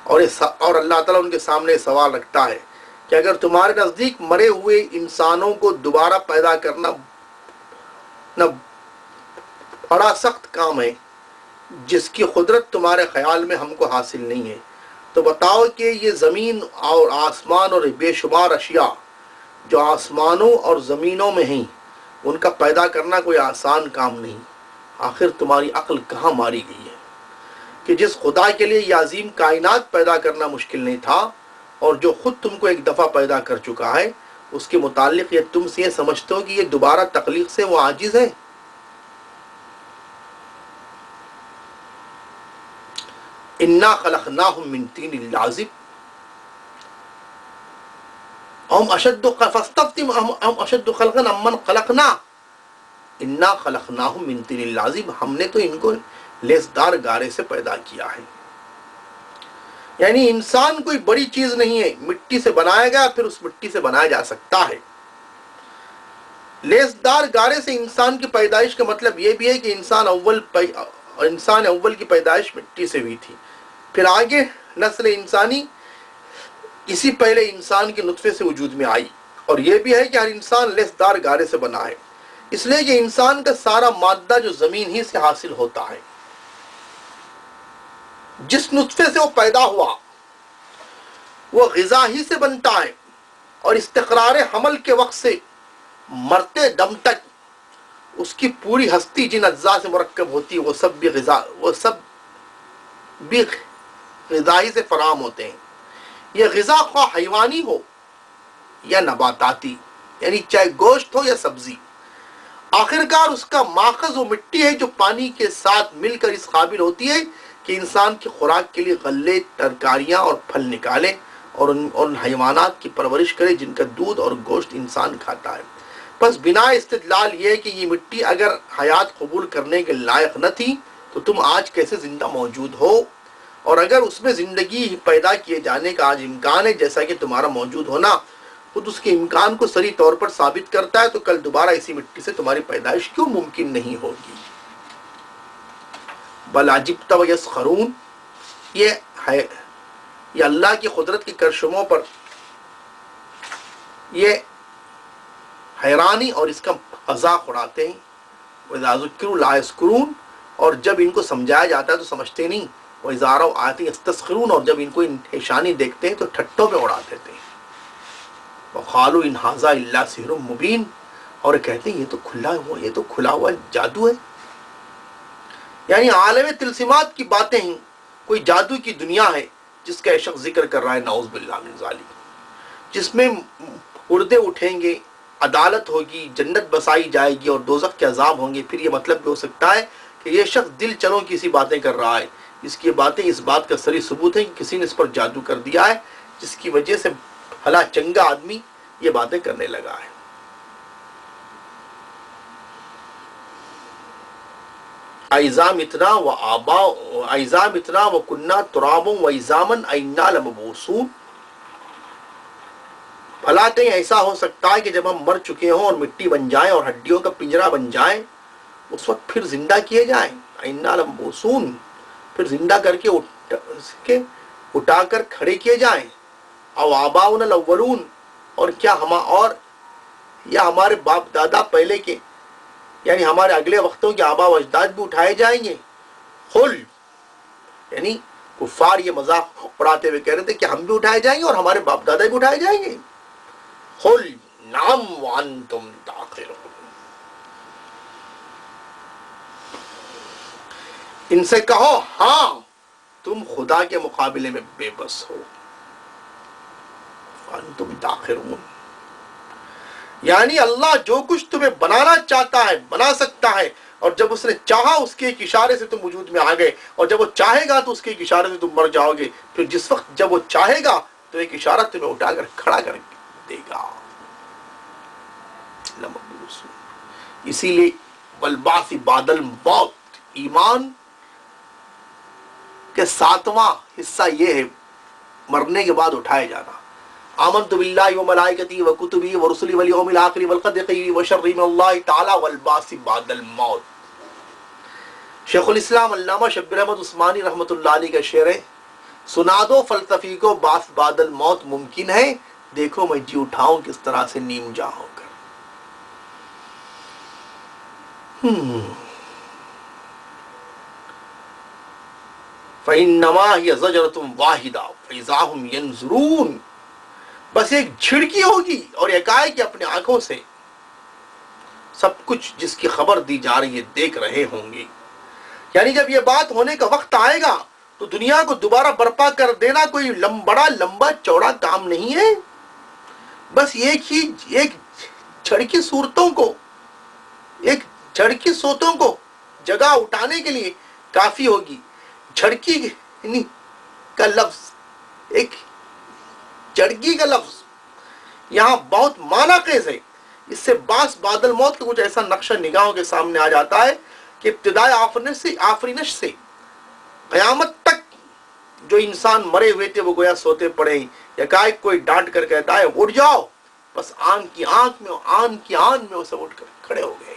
اور اللہ تعالیٰ ان کے سامنے یہ سوال رکھتا ہے کہ اگر تمہارے نزدیک مرے ہوئے انسانوں کو دوبارہ پیدا کرنا نہ بڑا سخت کام ہے جس کی قدرت تمہارے خیال میں ہم کو حاصل نہیں ہے، تو بتاؤ کہ یہ زمین اور آسمان اور بے شمار اشیاء جو آسمانوں اور زمینوں میں ہیں ان کا پیدا کرنا کوئی آسان کام نہیں، آخر تمہاری عقل کہاں ماری گئی ہے کہ جس خدا کے لیے یہ عظیم کائنات پیدا کرنا مشکل نہیں تھا اور جو خود تم کو ایک دفعہ پیدا کر چکا ہے، اس کے متعلق یہ تم سے یہ سمجھتے ہو کہ یہ دوبارہ تخلیق سے وہ عاجز ہے؟ انا خلقناہم من طین لازب ہم اشد فاستفتم ہم اشد خلقا امن خلقنا انا خلقناہم من طین لازب، ہم نے تو ان کو لیسدار گارے سے پیدا کیا ہے۔ یعنی انسان کوئی بڑی چیز نہیں ہے، مٹی سے بنایا گیا پھر اس مٹی سے بنایا جا سکتا ہے۔ لیسدار گارے سے انسان کی پیدائش کا مطلب یہ بھی ہے کہ انسان اول کی پیدائش مٹی سے ہوئی تھی، پھر آگے نسل انسانی اسی پہلے انسان کے نطفے سے وجود میں آئی، اور یہ بھی ہے کہ ہر انسان لیسدار گارے سے بنا ہے، اس لیے کہ انسان کا سارا مادہ جو زمین ہی سے حاصل ہوتا ہے، جس نطفے سے وہ پیدا ہوا وہ غذا ہی سے بنتا ہے، اور استقرار حمل کے وقت سے مرتے دم تک اس کی پوری ہستی جن اجزاء سے مرکب ہوتی ہے وہ سب بھی غذا ہی سے فراہم ہوتے ہیں۔ یہ غذا خواہ حیوانی ہو یا نباتاتی، یعنی چاہے گوشت ہو یا سبزی، آخرکار اس کا ماخذ وہ مٹی ہے جو پانی کے ساتھ مل کر اس قابل ہوتی ہے کہ انسان کی خوراک کے لیے غلے، ترکاریاں اور پھل نکالے اور ان حیوانات کی پرورش کرے جن کا دودھ اور گوشت انسان کھاتا ہے۔ بس بنا استدلال یہ کہ یہ مٹی اگر حیات قبول کرنے کے لائق نہ تھی تو تم آج کیسے زندہ موجود ہو، اور اگر اس میں زندگی پیدا کیے جانے کا آج امکان ہے جیسا کہ تمہارا موجود ہونا خود اس کے امکان کو صریح طور پر ثابت کرتا ہے، تو کل دوبارہ اسی مٹی سے تمہاری پیدائش کیوں ممکن نہیں ہوگی؟ بل عجبت ویسخرون، یہ اللہ کی قدرت کی کرشموں پر یہ حیرانی اور اس کا مذاق اڑاتے ہیں۔ وَإِذَا ذُكِّرُوا لَا يَذْكُرُونَ، اور جب ان کو سمجھایا جاتا ہے تو سمجھتے نہیں۔ وَإِذَا رَأَوْا آیَةً يَسْتَسْخِرُونَ، اور جب ان کو نشانی دیکھتے ہیں تو ٹھٹوں پہ اڑا دیتے ہیں۔ وَقَالُوا إِنْ هَٰذَا إِلَّا سِحْرٌ مُّبِينٌ، اور کہتے ہیں یہ تو کھلا ہوا جادو ہے، یعنی عالم تلسمات کی باتیں ہیں، کوئی جادو کی دنیا ہے جس کا یہ شخص ذکر کر رہا ہے، نعوذ باللہ من ذالک، جس میں مردے اٹھیں گے، عدالت ہوگی، جنت بسائی جائے گی اور دوزخ کے عذاب ہوں گے۔ پھر یہ مطلب بھی ہو سکتا ہے کہ یہ شخص دل چلوں کی سی باتیں کر رہا ہے، اس کی باتیں اس بات کا صریح ثبوت ہے کہ کسی نے اس پر جادو کر دیا ہے جس کی وجہ سے بھلا چنگا آدمی یہ باتیں کرنے لگا ہے۔ اَإِذَا مِتْنَا وَكُنَّا تُرَابًا وَعِظَامًا أَإِنَّا لَمَبْعُوثُونَ، بھلا کہیں ایسا ہو سکتا ہے کہ جب ہم مر چکے ہوں اور مٹی بن جائیں اور ہڈیوں کا پنجرا بن جائیں اس وقت پھر زندہ کیے جائیں؟ اِنَّا لَمَبْعُوثُونَ، پھر زندہ کر کے اٹھا کر کھڑے کیے جائیں۔ او آباؤنا الاولون، اور کیا ہمارے باپ دادا پہلے کے یعنی ہمارے اگلے وقتوں کے آبا و اجداد بھی اٹھائے جائیں گے؟ قل، یعنی کفار یہ مذاق اڑاتے ہوئے کہہ رہے تھے کہ ہم بھی اٹھائے جائیں گے اور ہمارے باپ دادا بھی اٹھائے جائیں گے۔ قل نعم وانتم داخرون، ان سے کہو ہاں تم خدا کے مقابلے میں بے بس ہو۔ وانتم داخرون، یعنی اللہ جو کچھ تمہیں بنانا چاہتا ہے بنا سکتا ہے، اور جب اس نے چاہا اس کے ایک اشارے سے تم وجود میں آ گئے، اور جب وہ چاہے گا تو اس کے ایک اشارے سے تم مر جاؤ گے، پھر جس وقت جب وہ چاہے گا تو ایک اشارہ تمہیں اٹھا کر کھڑا کر دے گا۔ اسی لیے والبعث بعد الموت، ایمان کہ 7واں حصہ یہ ہے مرنے کے بعد اٹھائے جانا. آمنت باللہ و ملائکتی و کتبی و رسلی والیوم الآخر والقدر خیری و شر من اللہ تعالی والبعث بعد الموت. شیخ الاسلام علامہ شبیر احمد عثمانی رحمۃ اللہ علیہ کا شعر ہے، سنا دو فلسفی کو بعث بعد الموت ممکن ہے، دیکھو میں جی اٹھاؤں کس طرح سے نیم جاں ہو کر. فَإِنَّمَا هِيَ زَجْرَةٌ وَاحِدَةٌ فَإِذَا هُمْ يَنظُرُونَ. بس ایک جھڑکی ہوگی اور یکایک اپنے آنکھوں سے سب کچھ جس کی خبر دی جا رہی ہے دیکھ رہے ہوں گے. یعنی جب یہ بات ہونے کا وقت آئے گا تو دنیا کو دوبارہ برپا کر دینا کوئی بڑا لمبا چوڑا کام نہیں ہے. بس ایک جھڑکی صورتوں کو، ایک جھڑکی صوتوں کو جگہ اٹھانے کے لیے کافی ہوگی. جھڑکی کا لفظ، ایک جھڑکی کا لفظ یہاں بہت معنی خیز ہے. اس سے بعث بعد الموت کا کچھ ایسا نقشہ نگاہوں کے سامنے آ جاتا ہے کہ ابتدائے آفرینش سے قیامت تک جو انسان مرے ہوئے تھے وہ گویا سوتے پڑے ہی. یکایک کوئی ڈانٹ کر کہتا ہے اٹھ جاؤ، بس آن کی آن میں وہ سب اٹھ کر کھڑے ہو گئے.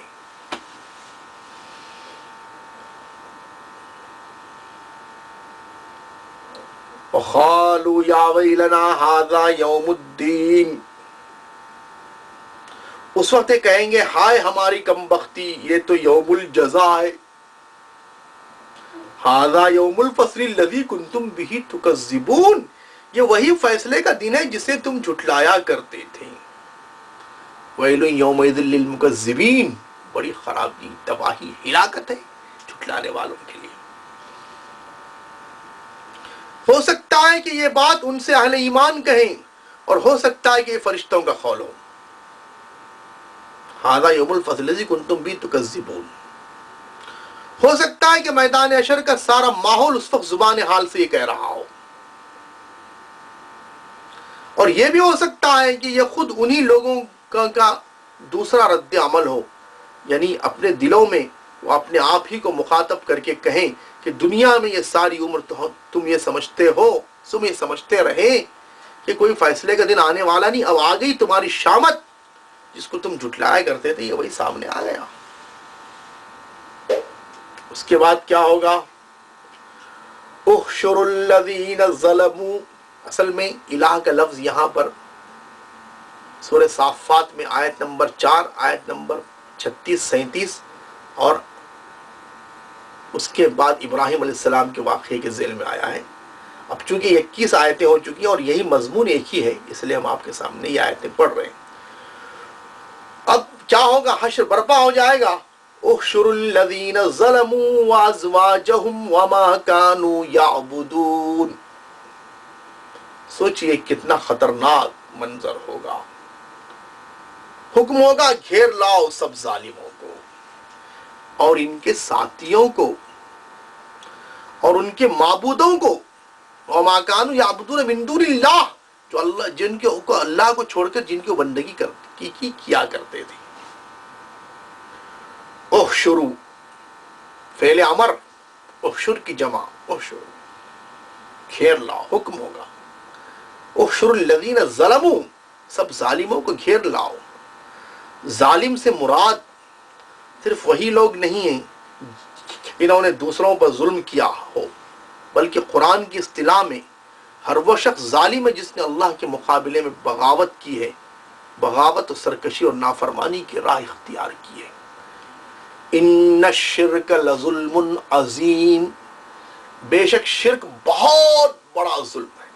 وَقَالُوا يَا وَيْلَنَا هَذَا يَوْمُ الدِّينِ. اس وقت کہیں گے ہائے ہماری کم بختی، یہ تو یوم الجزا ہے. هَذَا يَوْمُ الْفَصْلِ الَّذِي كُنْتُمْ بِهِ تُكَذِّبُونَ. یہ وہی فیصلے کا دن ہے جسے تم جھٹلایا کرتے تھے. وَيْلٌ يَوْمَئِذٍ لِّلْمُكَذِّبِينَ. بڑی خرابی، تباہی، ہلاکت ہے جھٹلانے والوں کے لیے. ہو سکتا ہے کہ یہ بات ان سے اہل ایمان کہیں اور ہو سکتا ہے کہ یہ فرشتوں کا قول ہو. هَذَا يَوْمُ الْفَصْلِ الَّذِي كُنْتُمْ بِهِ تُكَذِّبُونَ. ہو سکتا ہے کہ میدان حشر کا سارا ماحول اس وقت زبان حال سے یہ کہہ رہا ہو. اور یہ بھی ہو سکتا ہے کہ یہ خود انہی لوگوں کا دوسرا رد عمل ہو، یعنی اپنے دلوں میں وہ اپنے آپ ہی کو مخاطب کر کے کہیں کہ دنیا میں یہ ساری عمر تم یہ سمجھتے رہے کہ کوئی فیصلے کا دن آنے والا نہیں. اب آ گئی تمہاری شامت، جس کو تم جھٹلایا کرتے تھے یہ وہی سامنے آ گیا. اس کے بعد کیا ہوگا؟ احشر الذین ظلموا. اصل میں الہ کا لفظ یہاں پر سورہ صافات میں آیت نمبر 4، آیت نمبر 36، 37 اور اس کے بعد ابراہیم علیہ السلام کے واقعے کے ذیل میں آیا ہے. اب چونکہ 21 آیتیں ہو چکی ہیں اور یہی مضمون ایک ہی ہے، اس لیے ہم آپ کے سامنے یہ آیتیں پڑھ رہے ہیں. اب کیا ہوگا؟ حشر برپا ہو جائے گا. احشر الذین ظلموا وازواجہم وما کانوا یعبدون. سوچئے کتنا خطرناک منظر ہوگا. حکم ہوگا گھیر لاؤ سب ظالموں کو اور ان کے ساتھیوں کو اور ان کے معبودوں کو. وما کانوا یعبدون من دون اللہ. جو اللہ کو چھوڑ کر جن کی بندگی کیا کرتے تھے. احشروا فعل امر، احشر کی جمع احشر، گھیر لاؤ. حکم ہوگا احشر الذین ظلموا، سب ظالموں کو گھیر لاؤ. ظالم سے مراد صرف وہی لوگ نہیں ہیں انہوں نے دوسروں پر ظلم کیا ہو، بلکہ قرآن کی اصطلاح میں ہر وہ شخص ظالم ہے جس نے اللہ کے مقابلے میں بغاوت کی ہے، بغاوت و سرکشی اور نافرمانی کی راہ اختیار کی ہے. ان الشرک لظلم عظیم. بے شک شرک بہت بڑا ظلم ہے.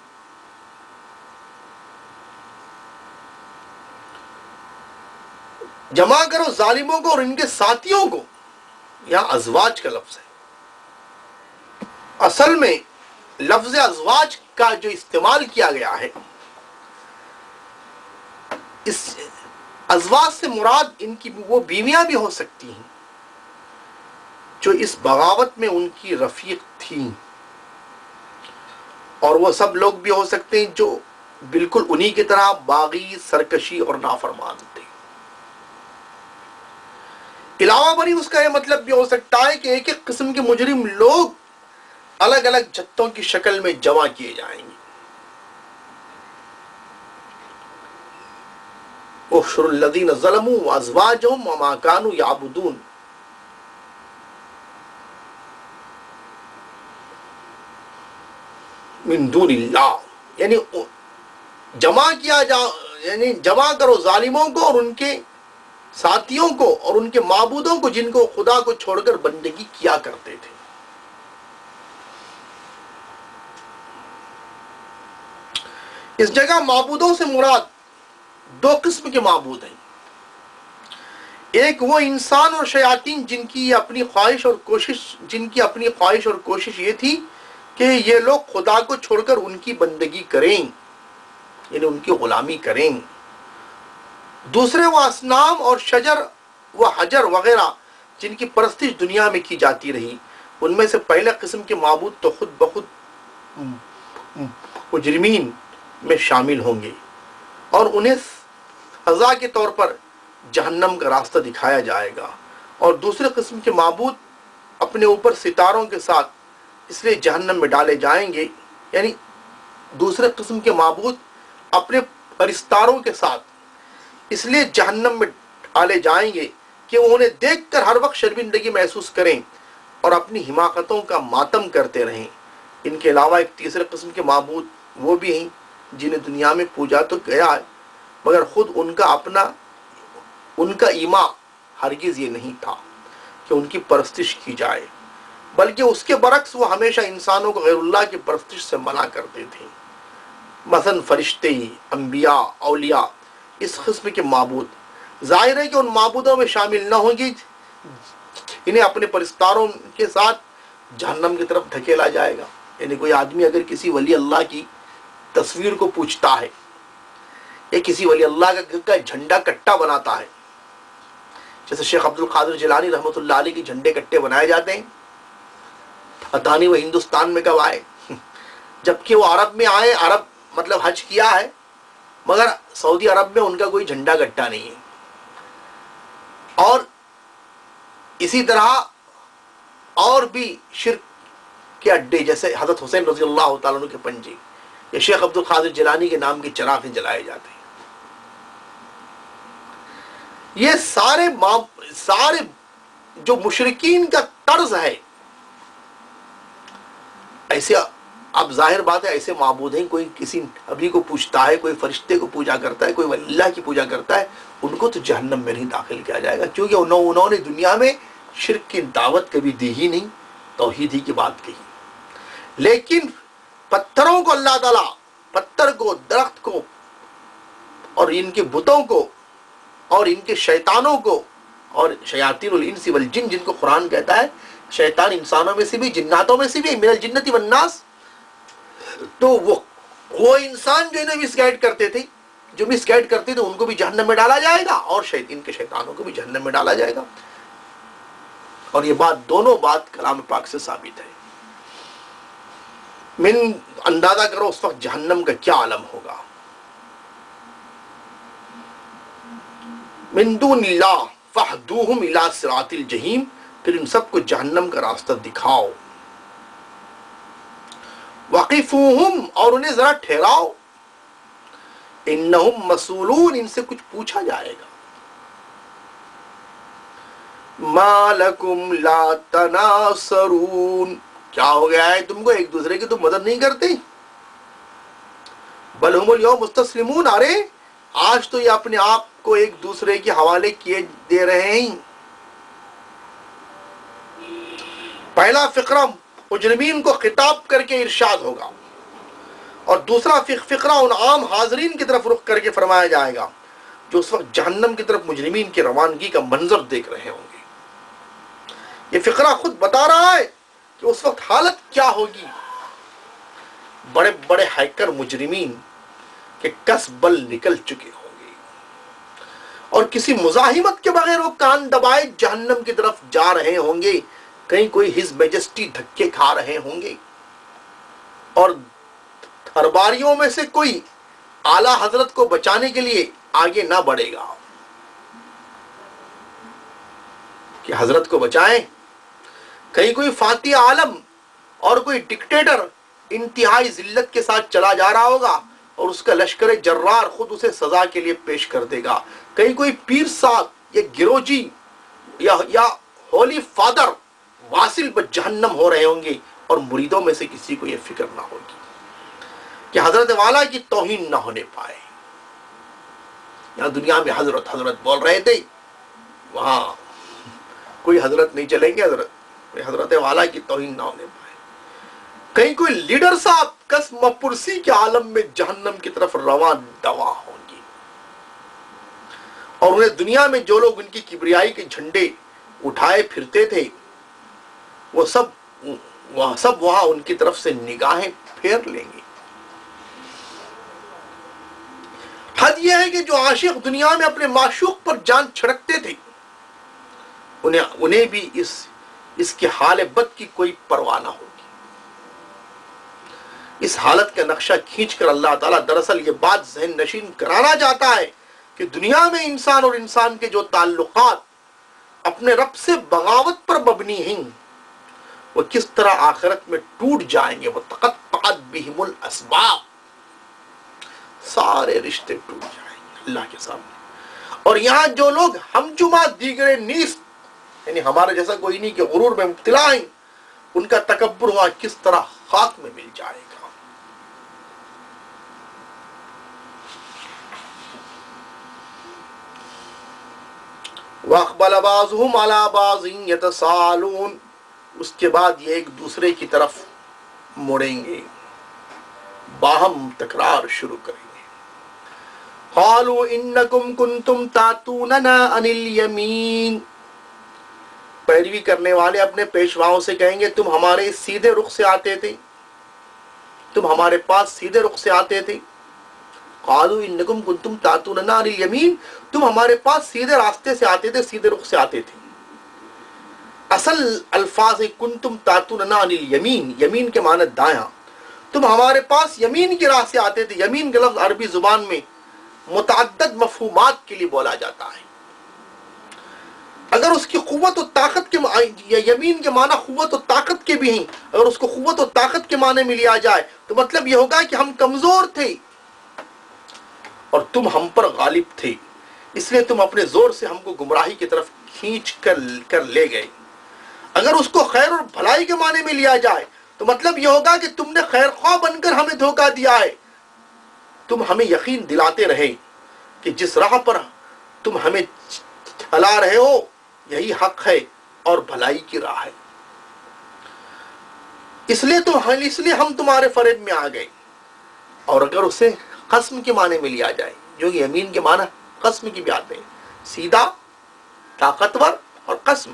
جمع کرو ظالموں کو اور ان کے ساتھیوں کو. یہاں ازواج کا لفظ ہے. اصل میں لفظ ازواج کا جو استعمال کیا گیا ہے، اس ازواج سے مراد ان کی وہ بیویاں بھی ہو سکتی ہیں جو اس بغاوت میں ان کی رفیق تھیں، اور وہ سب لوگ بھی ہو سکتے ہیں جو بالکل انہی کی طرح باغی، سرکشی اور نافرمان تھے. علاوہ بری اس کا یہ مطلب بھی ہو سکتا ہے کہ ایک ایک قسم کے مجرم لوگ الگ الگ جتھوں کی شکل میں جمع کیے جائیں گے. احشروا الذین ظلموا وازواجہم وما کانوا یعبدون. من دون اللہ، یعنی جمع کیا یعنی جمع کرو ظالموں کو اور ان کے ساتھیوں کو اور ان کے معبودوں کو جن کو خدا کو چھوڑ کر بندگی کیا کرتے تھے. اس جگہ معبودوں سے مراد دو قسم کے معبود ہیں. ایک وہ انسان اور شیاطین جن کی اپنی خواہش اور کوشش یہ تھی کہ یہ لوگ خدا کو چھوڑ کر ان کی بندگی کریں، یعنی ان کی غلامی کریں. دوسرے وہ اصنام اور شجر و حجر وغیرہ جن کی پرستش دنیا میں کی جاتی رہی. ان میں سے پہلے قسم کے معبود تو خود بخود مجرمین میں شامل ہوں گے اور انہیں سزا کے طور پر جہنم کا راستہ دکھایا جائے گا. اور دوسرے قسم کے معبود اپنے اوپر ستاروں کے ساتھ اس لیے جہنم میں ڈالے جائیں گے، یعنی دوسرے قسم کے معبود اپنے پرستاروں کے ساتھ اس لیے جہنم میں ڈالے جائیں گے کہ وہ انہیں دیکھ کر ہر وقت شرمندگی محسوس کریں اور اپنی حماقتوں کا ماتم کرتے رہیں. ان کے علاوہ ایک تیسرے قسم کے معبود وہ بھی ہیں جنہیں دنیا میں پوجا تو گیا ہے مگر خود ان کا ایمان ہرگز یہ نہیں تھا کہ ان کی پرستش کی جائے، بلکہ اس کے برعکس وہ ہمیشہ انسانوں کو غیر اللہ کی پرستش سے منع کرتے تھے. مثلا فرشتے، انبیاء، اولیاء اس قسم کے معبود ظاہر ہے کہ ان معبودوں میں شامل نہ ہوں گی انہیں اپنے پرستاروں کے ساتھ جہنم کی طرف دھکیلا جائے گا. یعنی کوئی آدمی اگر کسی ولی اللہ کی تصویر کو پوجتا ہے یا کسی ولی اللہ کا جھنڈا کٹا بناتا ہے، جیسے شیخ عبد القادر جیلانی رحمۃ اللہ علیہ کے جھنڈے کٹے بنائے جاتے ہیں، پتہ نہیں وہ ہندوستان میں کب آئے، جبکہ وہ عرب میں آئے، عرب مطلب حج کیا ہے، مگر سعودی عرب میں ان کا کوئی جھنڈا کٹا نہیں ہے. اور اسی طرح اور بھی شرک کے اڈے جیسے حضرت حسین رضی اللہ تعالیٰ عنہ کے پنجے یا شیخ عبد القادر جیلانی کے نام کے چراغ جلائے جاتے ہیں. یہ سارے جو مشرکین کا طرز ہے، ایسے اب ظاہر بات ہے ایسے معبود ہیں، کوئی کسی نبی کو پوجتا ہے، کوئی فرشتے کو پوجا کرتا ہے، کوئی ولی اللہ کی پوجا کرتا ہے، ان کو تو جہنم میں نہیں داخل کیا جائے گا، کیونکہ انہوں نے دنیا میں شرک کی دعوت کبھی دی ہی نہیں، توحید ہی کی بات کہی. لیکن پتھروں کو اللہ تعالیٰ، پتھر کو، درخت کو اور ان کے بتوں کو اور ان کے شیطانوں کو اور شیاطین الانس والجن جن کو قرآن کہتا ہے شیطان انسانوں میں سے بھی جناتوں میں سے بھی من الجنت والناس، تو وہ انسان جو انہیں مس گائیڈ کرتے تھے ان کو بھی جہنم میں ڈالا جائے گا اور ان کے شیطانوں کو بھی جہنم میں ڈالا جائے گا. اور یہ دونوں بات کلام پاک سے ثابت ہے. اندازہ کرو اس وقت جہنم کا کیا عالم ہوگا. من دون اللہ فاہدوہم الی صراط الجحیم، پھر ان سب کو جہنم کا راستہ دکھاؤ. وقفوہم، اور انہیں ذرا ٹھہراؤ. انہم مسئولون، ان سے کچھ پوچھا جائے گا. ما لکم لا تناصرون، کیا ہو گیا ہے تم کو، ایک دوسرے کی تم مدد نہیں کرتے. بل ہم اليوم مستسلمون، ارے آج تو یہ اپنے آپ کو ایک دوسرے کے حوالے کیے دے رہے ہیں. پہلا فقرہ مجرمین کو خطاب کر کے ارشاد ہوگا اور دوسرا فقرہ ان عام حاضرین کی طرف رخ کر کے فرمایا جائے گا جو اس وقت جہنم کی طرف مجرمین کی روانگی کا منظر دیکھ رہے ہوں گے. یہ فقرہ خود بتا رہا ہے کہ اس وقت حالت کیا ہوگی. بڑے بڑے ہیکر مجرمین کے کس بل نکل چکے ہوں گے اور کسی مزاحمت کے بغیر وہ کان دبائے جہنم کی طرف جا رہے ہوں گے. کہیں کوئی ہز میجسٹی دھکے کھا رہے ہوں گے اور درباریوں میں سے کوئی اعلیٰ حضرت کو بچانے کے لیے آگے نہ بڑھے گا کہ حضرت کو بچائیں. کہیں کوئی فاتح عالم اور کوئی ڈکٹیٹر انتہائی ذلت کے ساتھ چلا جا رہا ہوگا اور اس کا لشکر جرار خود اسے سزا کے لیے پیش کر دے گا. کہیں کوئی پیر صاحب یا گروجی یا ہولی فادر واصل جہنم ہو رہے ہوں گے اور مریدوں میں سے کسی کو یہ فکر نہ ہوگی کہ حضرت والا کی توہین نہ ہونے پائے. یہاں دنیا میں حضرت حضرت بول رہے تھے، وہاں کوئی حضرت نہیں چلیں گے، حضرت والا کی توہین نہ ہونے پائے. کہیں کوئی لیڈر صاحب قسم پرسی کے عالم میں جہنم کی طرف روان دوا ہوں گی، اور انہیں دنیا میں جو لوگ ان کی کبریائی کے جھنڈے اٹھائے پھرتے تھے وہ سب وہاں ان کی طرف سے نگاہیں پھیر لیں گے. حد یہ ہے کہ جو عاشق دنیا میں اپنے معشوق پر جان چھڑکتے تھے انہیں بھی اس کے حال بد کی کوئی پرواہ نہ ہوگی. اس حالت کا نقشہ کھینچ کر اللہ تعالیٰ دراصل یہ بات ذہن نشین کرانا چاہتا ہے کہ دنیا میں انسان اور انسان کے جو تعلقات اپنے رب سے بغاوت پر مبنی ہیں وہ کس طرح آخرت میں ٹوٹ جائیں گے. وہ تقطعت بہم الاسباب، سارے رشتے ٹوٹ جائیں گے اللہ کے سامنے. اور یہاں جو لوگ ہم جمع دیگر نیست، یعنی ہمارے جیسا کوئی نہیں، کہ غرور میں مبتلا ہیں، ان کا تکبر ہوا کس طرح خاک میں مل جائے گا. وَأَقْبَلَ بَعْضُهُمْ عَلَى بَعْضٍ يَتَسَاءَلُونَ، اس کے بعد یہ ایک دوسرے کی طرف مڑیں گے، باہم تکرار شروع کریں گے. قَالُوا إِنَّكُمْ كُنْتُمْ تَأْتُونَنَا عَنِ الْيَمِينِ، پیروی کرنے والے اپنے پیشواؤں سے کہیں گے تم ہمارے سیدھے رخ سے آتے تھے، تم ہمارے پاس سیدھے رخ سے آتے تھے. قالوا انکم کنتم تاتوننا عن الیمین، تم ہمارے پاس سیدھے راستے سے آتے تھے، سیدھے رخ سے آتے تھے. اصل الفاظ کنتم تاتوننا عن الیمین، یمین کے معنی دایاں، تم ہمارے پاس یمین کی راہ سے آتے تھے. یمین کا لفظ عربی زبان میں متعدد مفہومات کے لیے بولا جاتا ہے. اگر اس کی قوت و طاقت کے یمین کے معنی قوت و طاقت کے بھی ہیں، اگر اس کو قوت و طاقت کے معنی میں لیا جائے تو مطلب یہ ہوگا کہ ہم کمزور تھے اور تم ہم پر غالب تھے، اس لیے تم اپنے زور سے ہم کو گمراہی کی طرف کھینچ کر لے گئے. اگر اس کو خیر اور بھلائی کے معنی میں لیا جائے تو مطلب یہ ہوگا کہ تم نے خیر خواہ بن کر ہمیں دھوکہ دیا ہے. تم ہمیں یقین دلاتے رہے کہ جس راہ پر تم ہمیں چلا رہے ہو یہی حق ہے اور بھلائی کی راہ ہے، اس لیے ہم تمہارے فریب میں آ گئے. اور اگر اسے قسم کے معنی میں لیا جائے، جو کہ یمین کے معنی قسم کی بھی آتے ہیں، سیدھا، طاقتور اور قسم.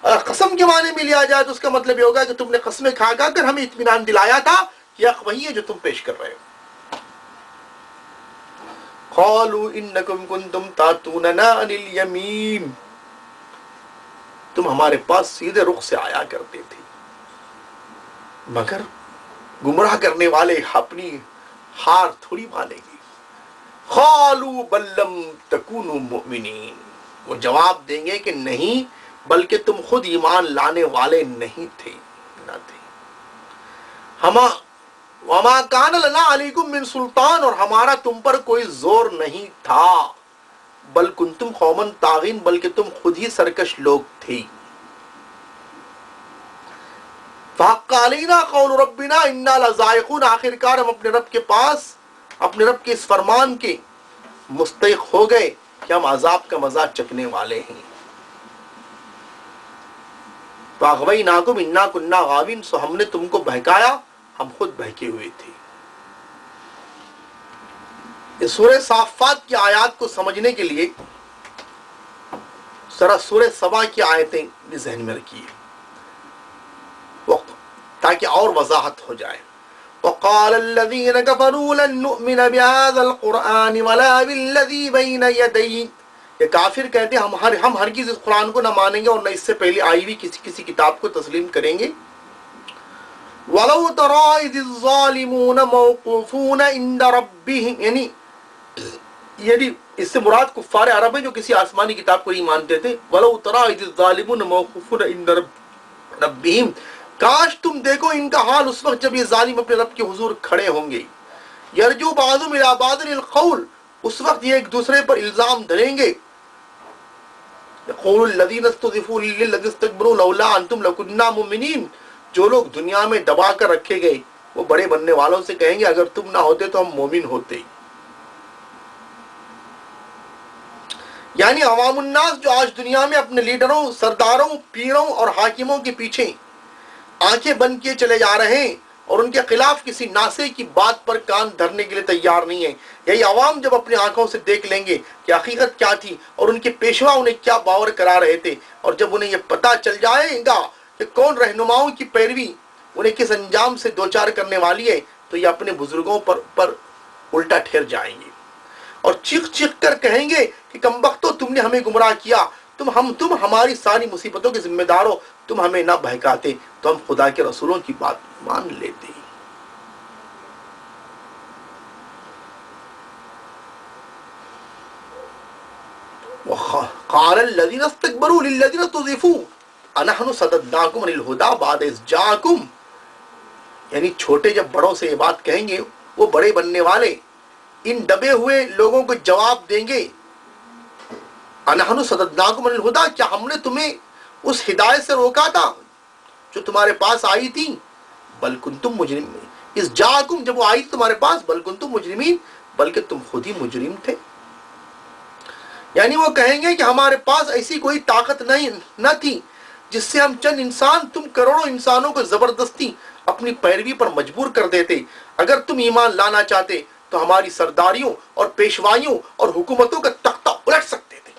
اگر قسم کے معنی میں لیا جائے تو اس کا مطلب یہ ہوگا کہ تم نے قسمیں کھا کر ہمیں اطمینان دلایا تھا کہ حق وہی ہے جو تم پیش کر رہے ہو. قالوا انکم کنتم تاتوننا عن الیمین، تم ہمارے پاس سیدھے رخ سے آیا کرتے تھے، مگر گمراہ کرنے والے اپنی ہار تھوڑی مانیں گے. قالوا بل لم تکونوا مؤمنین، وہ جواب دیں گے کہ نہیں، بلکہ تم خود ایمان لانے والے نہیں تھے، نہ تھے. وما کان لنا علیکم من سلطان، اور ہمارا تم پر کوئی زور نہیں تھا. بل کنتم قوما طاغین، بلکہ تم خود ہی سرکش لوگ تھے. فحق علینا قول ربنا انا لذائقون، آخر کار ہم اپنے رب کے پاس، اپنے رب کے اس فرمان کے مستحق ہو گئے کہ ہم عذاب کا مزہ چکھنے والے ہیں. فاغویناکم انا کنا غاوین، سو ہم نے تم کو بہکایا، ہم خود بہکے ہوئے تھے. اس سورہ صافات کی آیات کو سمجھنے کے لیے ذرا سورہ سبا کی آیتیں بھی ذہن میں رکھیے تاکہ اور وضاحت ہو جائے. وقال الذين كفروا لن نؤمن بهذا القرآن ولا بالذي بين يديه، یہ کافر کہتے ہیں ہم ہرگز اس قرآن کو نہ مانیں گے اور نہ اس سے پہلے آئی ہوئی کسی کتاب کو تسلیم کریں گے. وَلَوْ تَرَىٰ إِذِ الظَّالِمُونَ مَوْقُوفُونَ عِندَ رَبِّهِمْ، یعنی اس سے مراد کفار عرب ہیں جو کسی آسمانی کتاب کو نہیں مانتے تھے. وَلَوْ تَرَىٰ إِذِ الظَّالِمُونَ مَوْقُوفُونَ عِندَ رَبِّهِمْ، کاش تم دیکھو ان کا حال اس وقت جب یہ ظالم اپنے رب کے حضور کھڑے ہوں گے. یرجو بعضهم الی بعض القول، اس وقت یہ ایک دوسرے پر الزام دھریں گے. یقول الذین استضعفوا للذین استکبروا لولا انتم لکنا مؤمنین، جو لوگ دنیا میں دبا کر رکھے گئے وہ بڑے بننے والوں سے کہیں گے اگر تم نہ ہوتے تو ہم مومن ہوتے. یعنی عوام الناس جو آج دنیا میں اپنے لیڈروں، سرداروں، پیروں اور حاکموں کے پیچھے آنکھیں بند کیے چلے جا رہے ہیں اور ان کے خلاف کسی ناسے کی بات پر کان دھرنے کے لیے تیار نہیں ہے. یہی عوام جب اپنی آنکھوں سے دیکھ لیں گے کہ حقیقت کیا تھی اور ان کے پیشوا انہیں کیا باور کرا رہے تھے، اور جب انہیں یہ پتہ چل جائے گا کہ کون رہنماؤں کی پیروی انہیں کس انجام سے دوچار کرنے والی ہے، تو یہ اپنے بزرگوں پر الٹا ٹھہر جائیں گے اور چیخ چیخ کر کہیں گے کہ کمبختو، تم نے ہمیں گمراہ کیا، تم ہماری ساری مصیبتوں کے ذمہ دار ہو، تم ہمیں نہ بہکاتے تو ہم خدا کے رسولوں کی بات مان لیتے. قال الذين استكبروا للذين استضعفوا انحن صددناكم عن الهدى بعد اذ جاءكم، یعنی چھوٹے جب بڑوں سے یہ بات کہیں گے وہ بڑے بننے والے ان دبے ہوئے لوگوں کو جواب دیں گے انحن صددناکم عن الہدی، کیا ہم نے تمہیں اس ہدایت سے روکا تھا جو تمہارے پاس آئی تھی، بل کنتم مجرمین، اس جاکم جب وہ آئی تمہارے پاس، بل کنتم مجرمین، بلکہ تم خود ہی مجرم تھے. یعنی وہ کہیں گے کہ ہمارے پاس ایسی کوئی طاقت نہ تھی جس سے ہم چند انسان، تم کروڑوں انسانوں کو زبردستی اپنی پیروی پر مجبور کر دیتے. اگر تم ایمان لانا چاہتے تو ہماری سرداریوں اور پیشوائیوں اور حکومتوں کا تختہ الٹ سکتے تھے.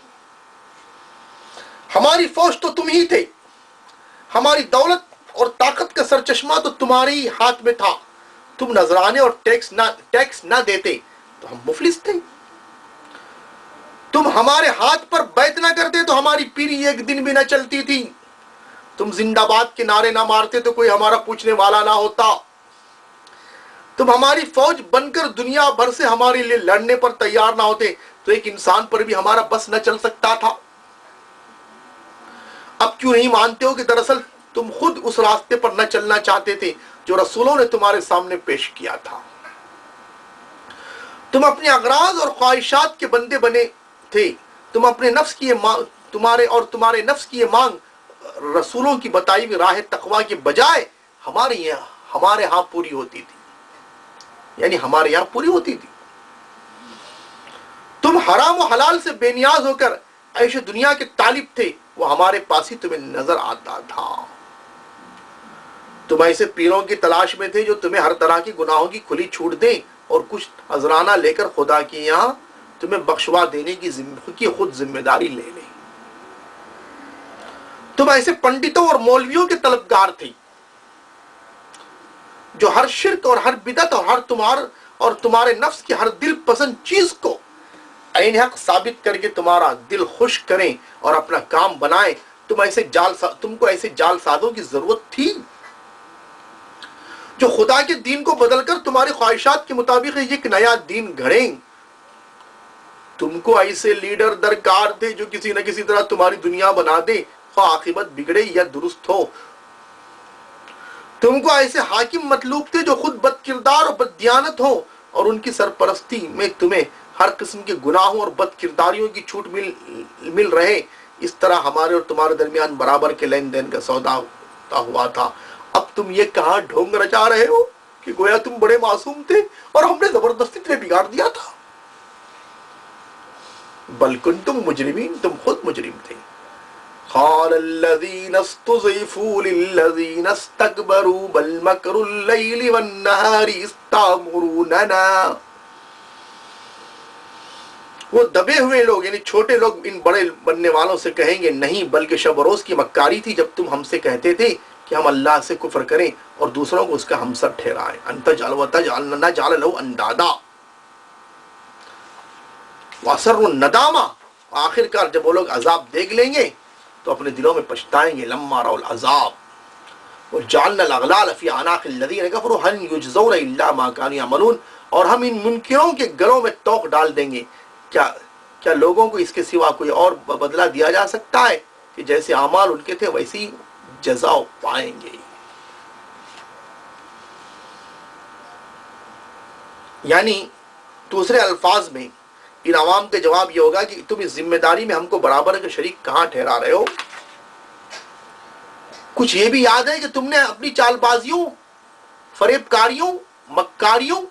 ہماری فوج تو تم ہی تھے، ہماری دولت اور طاقت کا سرچشمہ تو تمہارے ہی ہاتھ میں تھا. تم نذرانے اور ٹیکس نہ دیتے تو ہم مفلس تھے. تم ہمارے ہاتھ پر بیعت نہ کرتے تو ہماری پیری ایک دن بھی نہ چلتی تھی. تم زندہ باد کے نعرے نہ مارتے تو کوئی ہمارا پوچھنے والا نہ ہوتا. تم ہماری فوج بن کر دنیا بھر سے ہمارے لیے لڑنے پر تیار نہ ہوتے تو ایک انسان پر بھی ہمارا بس نہ چل سکتا تھا. اب کیوں نہیں مانتے ہو کہ دراصل تم خود اس راستے پر نہ چلنا چاہتے تھے جو رسولوں نے تمہارے سامنے پیش کیا تھا. تم اپنے اغراض اور خواہشات کے بندے بنے تھے. تم اپنے نفس کی تمہارے نفس کی یہ مانگ رسولوں کی بتائی ہوئی راہ تقوی کے بجائے ہمارے ہاں پوری ہوتی تھی. یعنی ہمارے یہاں پوری ہوتی تھی. تم حرام و حلال سے بے نیاز ہو کر عیش دنیا کے طالب تھے، وہ ہمارے پاس ہی تمہیں نظر آتا تھا. تم ایسے پیروں کی تلاش میں تھے جو تمہیں ہر طرح کی گناہوں کی کھلی چھوٹ دیں اور کچھ نذرانہ لے کر خدا کے یہاں تمہیں بخشوا دینے کی خود ذمہ داری لے لیں. تم ایسے پنڈتوں اور مولویوں کے طلبگار تھے جو ہر شرک اور ہر بدعت اور تمہارے نفس کی ہر دل پسند چیز کو عین حق ثابت کر کے تمہارا دل خوش کریں اور اپنا کام بنائیں. تم کو ایسے جال سازوں کی ضرورت تھی جو خدا کے دین کو بدل کر تمہاری خواہشات کے مطابق ایک نیا دین گھڑیں. تم کو ایسے لیڈر درکار تھے جو کسی نہ کسی طرح تمہاری دنیا بنا دے، خواہ عاقبت بگڑے یا درست ہو. تم کو ایسے حاکم مطلوب تھے جو خود بد کردار اور بد دیانت ہو اور ان کی سرپرستی میں تمہیں ہر قسم کے گناہوں اور بد کرداریوں کی چھوٹ مل رہے. اس طرح ہمارے اور تمہارے درمیان برابر کے لین دین کا سودا ہوا تھا. اب تم یہ کہاں ڈھونگ رچا رہے ہو کہ گویا تم بڑے معصوم تھے اور ہم نے زبردستی تمہیں بگاڑ دیا تھا. بل کنتم مجرمین، تم خود مجرم تھے. قال الذين استضعفوا للذين استكبروا بل مكر الليل والنهار إذ تأمروننا. وہ دبے ہوئے لوگ یعنی چھوٹے لوگ ان بڑے بننے والوں سے کہیں گے نہیں، بلکہ شب و روز کی مکاری تھی جب تم ہم سے کہتے تھے کہ ہم اللہ سے کفر کریں اور دوسروں کو اس کا ہمسر ٹھہرائیں. انت جعل وتجعلنا جعل له اندادا واسر الندامہ. آخر کار جب وہ لوگ عذاب دیکھ لیں گے تو اپنے دلوں میں پچھتائیں گے. لما رأوا العذاب وجعلنا الاغلال في اعناق الذين كفروا هل يجزون الا ما كانوا يعملون. اور ہم ان منکروں کے گلوں میں توق ڈال دیں گے. کیا لوگوں کو اس کے سوا کوئی اور بدلہ دیا جا سکتا ہے کہ جیسے اعمال ان کے تھے ویسی جزا پائیں گے. یعنی دوسرے الفاظ میں ان عوام کا جواب یہ ہوگا کہ تم اس ذمہ داری میں ہم کو برابر کے شریک کہاں ٹھہرا رہے ہو؟ کچھ یہ بھی یاد ہے کہ تم نے اپنی چال بازیوں، فریب کاریوں، مکاریوں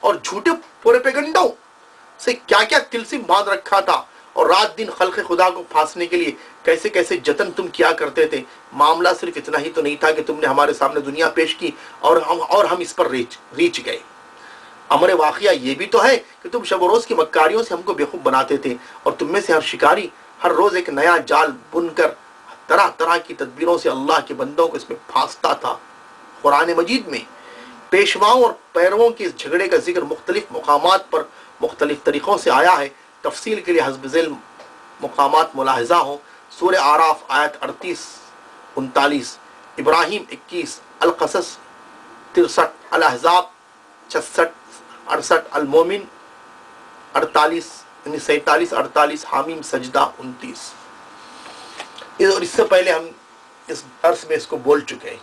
اور جھوٹے پروپیگنڈوں سے کیا کیا طلسم باندھ رکھا تھا، اور رات دن خلق خدا کو پھانسنے کے لیے کیسے کیسے جتن تم کیا کرتے تھے۔ معاملہ صرف اتنا ہی تو نہیں تھا کہ تم نے ہمارے سامنے دنیا پیش کی اور ہم اس پر ریچھ گئے۔ امر واقعہ یہ بھی تو ہے کہ تم شب و روز کی مکاریوں سے ہم کو بیوقوف بناتے تھے، اور تم میں سے ہر شکاری ہر روز ایک نیا جال بن کر طرح طرح کی تدبیروں سے اللہ کے بندوں کو اس میں پھانستا تھا۔ قرآن مجید میں پیشواؤں اور پیرووں کے اس جھگڑے کا ذکر مختلف مقامات پر مختلف طریقوں سے آیا ہے۔ تفصیل کے لیے حسب ذیل مقامات ملاحظہ ہوں۔ سورہ اعراف آیت 38-39، ابراہیم 21، القصص 63، الاحزاب 66-68، المومن 47-48، حامیم سجدہ 29۔ اور اس سے پہلے ہم اس درس میں اس کو بول چکے ہیں۔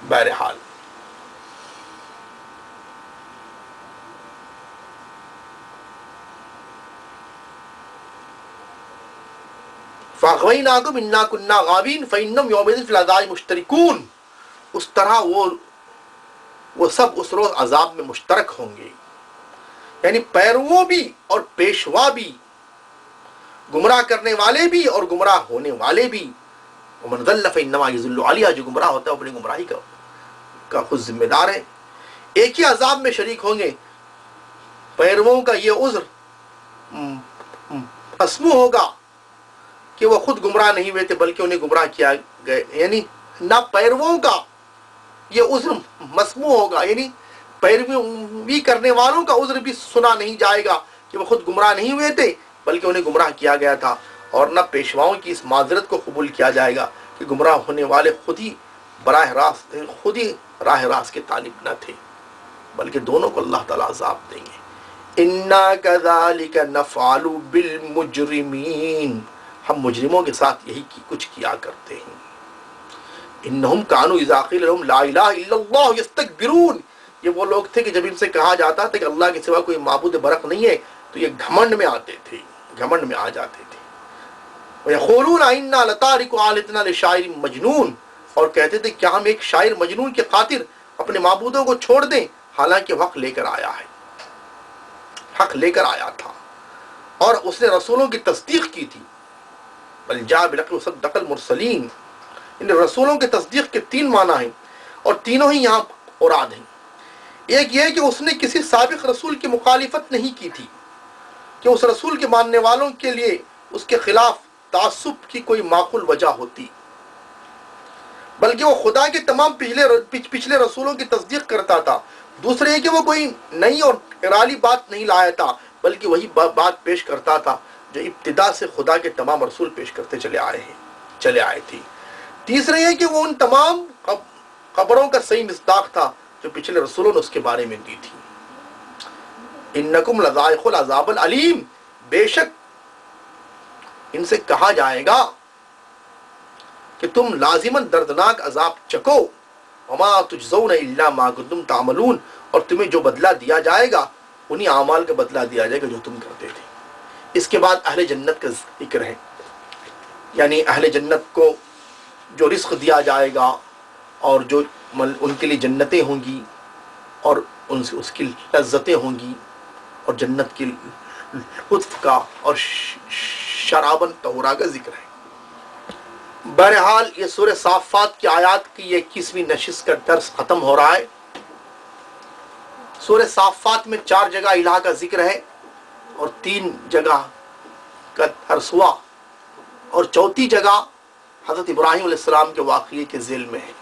بہرحال فَأَغْوَيْنَاكُمْ إِنَّا كُنَّا غَاوِينَ فَإِنَّهُمْ يَوْمَئِذٍ فِي الْعَذَابِ مُشْتَرِكُونَ۔ اس طرح وہ سب اس روز عذاب میں مشترک ہوں گے، یعنی پیرووں بھی اور پیشوا بھی، گمراہ کرنے والے بھی اور گمراہ ہونے والے بھی۔ وَمَنْ ضَلَّ فَإِنَّمَا يَضِلُّ عَلَيْهَا، جو گمراہ ہوتا ہے اپنی گمراہی کا خود ذمہ دار ہے۔ ایک ہی عذاب میں شریک ہوں گے۔ پیرووں کا یہ عذر مسموع ہوگا کہ وہ خود گمراہ نہیں ہوئے تھے بلکہ انہیں گمراہ کیا گئے، یعنی نہ پیرووں کا یہ عذر مسموع ہوگا، یعنی پیروی کرنے والوں کا عذر بھی سنا نہیں جائے گا کہ وہ خود گمراہ نہیں ہوئے تھے بلکہ انہیں گمراہ کیا گیا تھا، اور نہ پیشواؤں کی اس معذرت کو قبول کیا جائے گا کہ گمراہ ہونے والے خود ہی راہ راست کے طالب نہ تھے، بلکہ دونوں کو اللہ تعالیٰ عذاب دیں گے۔ اِنَّا كَذَلِكَ نَفْعَلُ بِالْمُجْرِمِينَ، ہم مجرموں کے ساتھ یہی کچھ کیا کرتے ہیں۔ انہم کانوا اذا قیل لہم لا الہ الا اللہ یستکبرون، یہ وہ لوگ تھے کہ جب ان سے کہا جاتا تھا کہ اللہ کے سوا کوئی معبود برحق نہیں ہے تو یہ گھمنڈ میں آتے تھے، گھمنڈ میں آ جاتے تھے۔ وَيَقُولُونَ إِنَّا لَتَارِكُو آلِهَتِنَا لِشَاعِرٍ مَجْنُونٍ، اور کہتے تھے کیا ہم ایک شاعر مجنون کی خاطر اپنے معبودوں کو چھوڑ دیں، حالانکہ وہ حق لے کر آیا ہے، حق لے کر آیا تھا اور اس نے رسولوں کی تصدیق کی تھی۔ بل جاء بالحق وصدق المرسلین، ان رسولوں کی تصدیق کے تین معنی ہیں اور تینوں ہی یہاں مراد ہیں۔ ایک یہ کہ اس نے کسی سابق رسول کی مخالفت نہیں کی تھی کہ اس رسول کے ماننے والوں کے لیے اس کے خلاف تعصب کی کوئی معقول وجہ ہوتی، بلکہ وہ خدا کے تمام پچھلے رسولوں کی تصدیق کرتا تھا۔ دوسرے یہ کہ وہ کوئی نئی اور نرالی بات نہیں لایا تھا بلکہ وہی بات پیش کرتا تھا جو ابتدا سے خدا کے تمام رسول پیش کرتے چلے آئے تھے۔ تیسرے یہ کہ وہ ان تمام خبروں کا صحیح مصداق تھا جو پچھلے رسولوں نے اس کے بارے میں دی تھی۔ انکم لذائق العذاب العلیم، بے شک ان سے کہا جائے گا کہ تم لازماً دردناک عذاب چکو۔ وما تجزون الا ما کنتم تعملون، اور تمہیں جو بدلہ دیا جائے گا انہی اعمال کا بدلہ دیا جائے گا جو تم کرتے تھے۔ اس کے بعد اہل جنت کا ذکر ہے، یعنی اہل جنت کو جو رزق دیا جائے گا اور جو ان کے لیے جنتیں ہوں گی اور ان سے اس کی لذتیں ہوں گی، اور جنت کی لطف کا اور شرابن طہورا کا ذکر ہے۔ بہرحال یہ سورہ صافات کی آیات کی 21ویں نشست کا درس ختم ہو رہا ہے۔ سورہ صافات میں 4 جگہ الہ کا ذکر ہے اور 3 جگہ کا درس ہوا، اور 4تھی جگہ حضرت ابراہیم علیہ السلام کے واقعے کے ذیل میں ہے،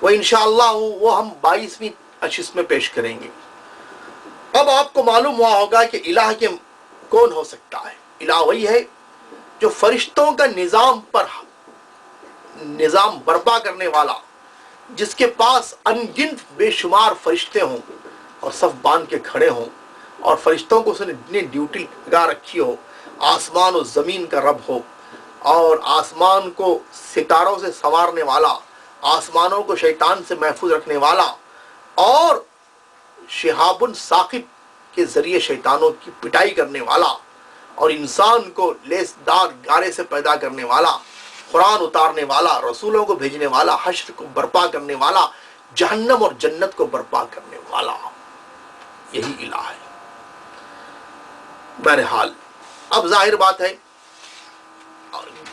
وہ انشاءاللہ وہ ہم 22ویں نشست میں پیش کریں گے۔ اب آپ کو معلوم ہوا ہوگا کہ الہ کے کون ہو سکتا ہے۔ الہ وہی ہے جو فرشتوں کا نظام برپا کرنے والا، جس کے پاس ان گنت بے شمار فرشتے ہوں اور صف باندھ کے کھڑے ہوں، اور فرشتوں کو اس نے اپنی ڈیوٹی لگا رکھی ہو، آسمان و زمین کا رب ہو، اور آسمان کو ستاروں سے سنوارنے والا، آسمانوں کو شیطان سے محفوظ رکھنے والا، اور شہاب ثاقب کے ذریعے شیطانوں کی پٹائی کرنے والا اور انسان کو لیس دار گارے سے پیدا کرنے والا، قرآن اتارنے والا، رسولوں کو بھیجنے والا، حشر کو برپا کرنے والا، جہنم اور جنت کو برپا کرنے والا، یہی الہ ہے۔ بہرحال اب ظاہر بات ہے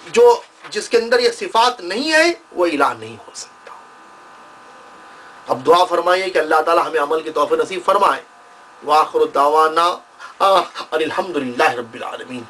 جو جس کے اندر یہ صفات نہیں ہے وہ الہ نہیں ہو سکتا۔ اب دعا فرمائیے کہ اللہ تعالی ہمیں عمل کی توفیق نصیب فرمائے۔ وآخر دعوانا الحمدللہ رب العالمین۔